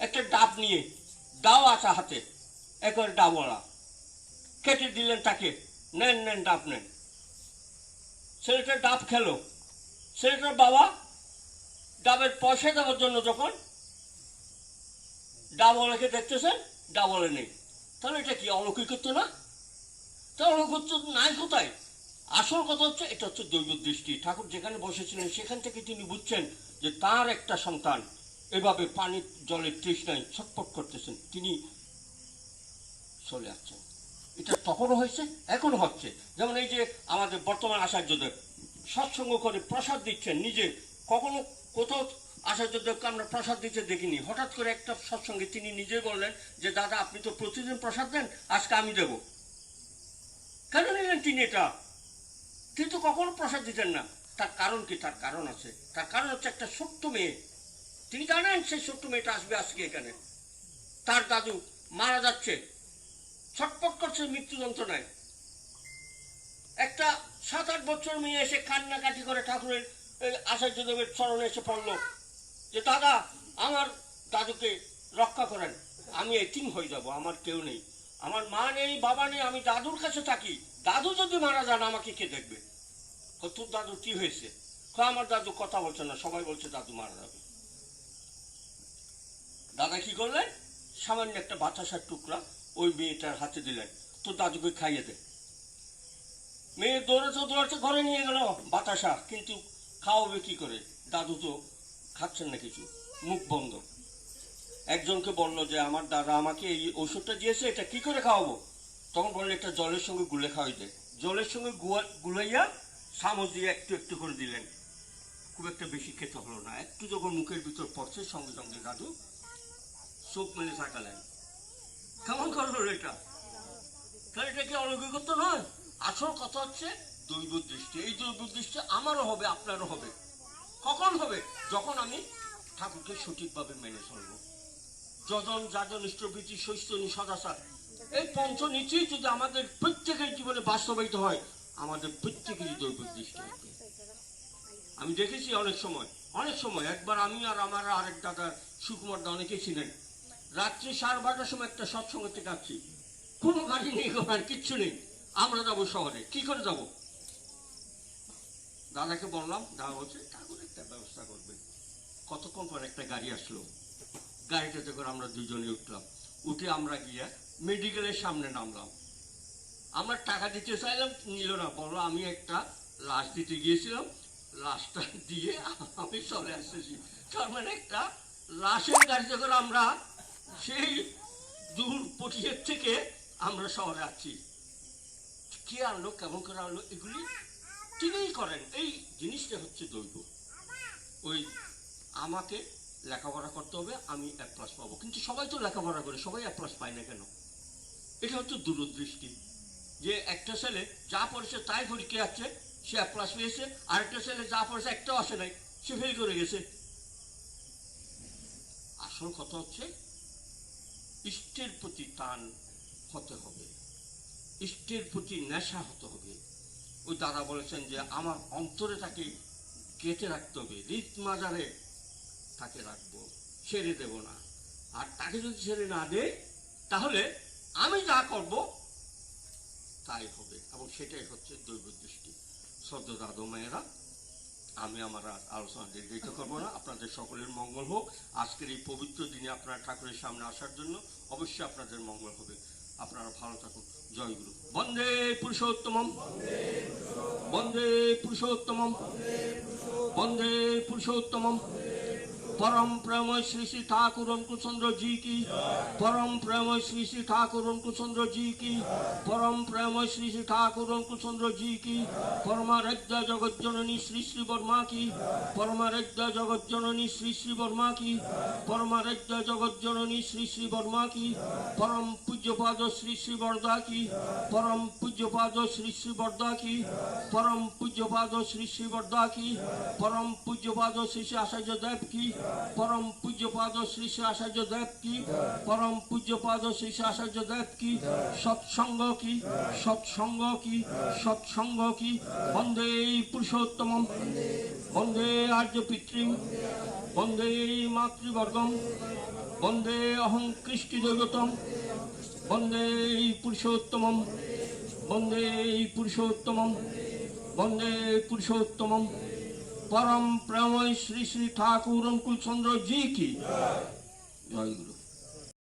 একটা ডাব নিয়ে, দাও আসা হাতে, একবার ডাবওয়ালা কেটে দিলেন তাকে, নেন নেন ডাব নেন। ছেলেটা ডাব খেলো। ছেলেটার বাবা ডাবের পয়সা দেওয়ার জন্য যখন ডাবওয়ালাকে দেখতেছেন, ডাবওয়ালা নেই। তাহলে এটা কি অলৌকিকত্ব না? তা অলৌকিকত্ব নাই কোথায়? আসল কথা হচ্ছে এটা হচ্ছে দৈব দৃষ্টি। ঠাকুর যেখানে বসেছিলেন সেখান থেকে তিনি বুঝছেন যে তার একটা সন্তান এভাবে পানির জলের তৃষ্ণায় ছটফট করতেছেন, তিনি চলে আসছেন। এটা তখনও হয়েছে, এখনো হচ্ছে। যেমন এই যে আমাদের বর্তমান আচার্যদেব সৎসঙ্গ করে প্রসাদ দিচ্ছেন, নিজে কখনো কোথাও আচার্যদেবকে আমরা প্রসাদ দিতে দেখিনি। হঠাৎ করে একটা সৎসঙ্গে তিনি নিজে বললেন যে দাদা আপনি তো প্রতিদিন প্রসাদ দেন, আজকে আমি দেব। কেন নিলেন তিনি এটা? কিন্তু কখনো প্রসাদ দিতেন না। তার কারণ কি? তার কারণ আছে। তার কারণ হচ্ছে একটা ছোট্ট মেয়ে, তিনি জানেন সেই ছোট্ট মেয়েটা আসবে আজকে এখানে, তার দাদু মারা যাচ্ছে, ছটপট করছে মৃত্যু যন্ত্রণায়। একটা 7-8 বছর মেয়ে এসে কান্নাকাটি করে ঠাকুরের আচার্যদেবের চরণে এসে পড়ল যে দাদা আমার দাদুকে রক্ষা করেন, আমি এতিম হয়ে যাব, আমার কেউ নেই, আমার মা নেই, বাবা নেই, আমি দাদুর কাছে থাকি, দাদু যদি মারা যান আমাকে কে দেখবে? তোর দাদু কি হয়েছে? আমার দাদু কথা বলছে না, সবাই বলছে দাদু মারা যাবে। দাদা কি করলেন? সামান্য একটা বাতাসার টুকরা ওই মেয়েটার হাতে দিলেন, তোর দাদুকে খাইয়ে দে। মেয়ে দৌড়াতে ঘরে নিয়ে গেল বাতাসা, কিন্তু খাওয়াবে কি করে? দাদু তো খাচ্ছেন না কিছু, মুখ বন্ধ। একজনকে বললো যে আমার দাদা আমাকে এই ওষুধটা দিয়েছে, এটা কি করে খাওয়াবো? তখন বললো একটা জলের সঙ্গে গুলে খাওয়াই দে। জলের সঙ্গে গুলাইয়া চামচ দিয়ে একটু একটু করে দিলেন। খুব একটা বেশি খেতে হলো না। একটু যখন মুখের ভিতর পড়ছে সঙ্গে সঙ্গে দাদু চোখ মেলে তাকালেন। কেমন করলো এটা? তাহলে এটা কি অলৌকিকত্ব নয়? আসল কথা হচ্ছে দৈব দৃষ্টি। এই দৈব দৃষ্টি আমারও হবে, আপনারও হবে। কখন হবে? যখন আমি ঠাকুরকে সঠিকভাবে মেনে চলব। যজন যাজন ইষ্টভীতি শৈস্তনী সদাচার, এই পঞ্চনীতি যদি আমাদের প্রত্যেকের জীবনে বাস্তবায়িত হয়, আমাদের প্রত্যেকেরই দৈব দৃষ্টি হবে। আমি দেখেছি অনেক সময় একবার আমি আর আমার আরেক দাদা সুকুমার দা অনেকে ছিলেন, রাত্রি 12:30 সময় একটা সৎসঙ্গ থেকে আসছি, কোনো গাড়ি নেই, আর কিচ্ছু নেই, আমরা যাবো শহরে, কি করে যাব? দাদাকে বললাম, দাদা বলছে ঠাকুর একটা ব্যবস্থা করবে। কতক্ষণ পর একটা গাড়ি আসলো, গাড়িটাতে করে আমরা দুজনে উঠলাম। উঠে আমরা গিয়ে মেডিকেলের সামনে নামলাম। আমরা টাকা দিতে চাইলাম, নিল না, বললো আমি একটা লাশ দিতে গিয়েছিলাম, লাশটা দিয়ে আমি চলে আসতেছি। তার মানে একটা লাশের গাড়িতে করে আমরা সেই দূর পটিয়ের থেকে আমরা শহরে আসছি। কে আনলো, কেমন করে আনলো, এগুলি তিনিই করেন। এই জিনিসটা হচ্ছে দৈব। ওই আমাকে লেখাপড়া করতে হবে, আমি A+ পাবো, কিন্তু সবাই তো লেখাপড়া করে, সবাই A+ পায় না কেন? এটা হচ্ছে দূরদৃষ্টি। যে একটা ছেলে যা পড়েছে তাই পরীক্ষা যাচ্ছে, সে A+ পেয়েছে, আরেকটা ছেলে যা পড়েছে একটাও আসে নাই, সে ফেল করে গেছে। আসল কথা হচ্ছে ইষ্টের প্রতি টান হতে হবে, ইষ্টের প্রতি নেশা হতে হবে। ওই দাদা বলেছেন যে আমার অন্তরে তাকে গেঁথে রাখতে হবে, হৃদ মাজারে তাকে রাখবো, ছেড়ে দেব না। আর তাকে যদি ছেড়ে না দেয় তাহলে আমি যা করব তাই হবে, এবং সেটাই হচ্ছে দৈব দৃষ্টি। শ্রদ্ধা দাদু মায়েরা, আমি আমার আলোচনা দীর্ঘায়িত করবো না। আপনাদের সকলের মঙ্গল হোক। আজকের এই পবিত্র দিনে আপনারা ঠাকুরের সামনে আসার জন্য অবশ্যই আপনাদের মঙ্গল হবে। আপনারা ভালো থাকুন। জয় গুরু। বন্দে পুরুষোত্তমম, বন্দে পুরুষোত্তমম, বন্দে পুরুষোত্তমম। परम प्रेम श्री श्री ठाकुर अंकुचंद्र जी की, परम प्रेम श्री श्री ठाकुर अंकुचंद्र जी की, परम प्रेम श्री श्री ठाकुर अंकुचंद्र जी की, परमाराध्य जगत जननी श्री श्री वर्मा की, परमाराध्य जगत जननी श्री श्री वर्मा की, परमाराध्य जगत जननी श्री श्री वर्मा की, परम पूज्यपाद श्री श्री वर्दा की, परम पूज्यपाद श्री श्री वर्दा की, परम पूज्यपाद श्री श्री वर्दा की, परम पूज्यपाद श्री श्री आचार्य देव की, परम पूज्यपाद श्री श्री आचार्य देव की, परम पूज्यपाद श्री श्री आचार्य देव की, सत्संग की, सत्संग की, सत्संग की। वंदे पुरुषोत्तमम, वंदे आर्य पितृम, वंदे मातृवर्गम, वंदे अहं कृष्टि दैवतम, वंदे पुरुषोत्तमम, वंदे पुरुषोत्तमम, वंदे पुरुषोत्तमम। परम प्रेम श्री श्री ठाकुर अंकुचंद्र जी की जय गुरु।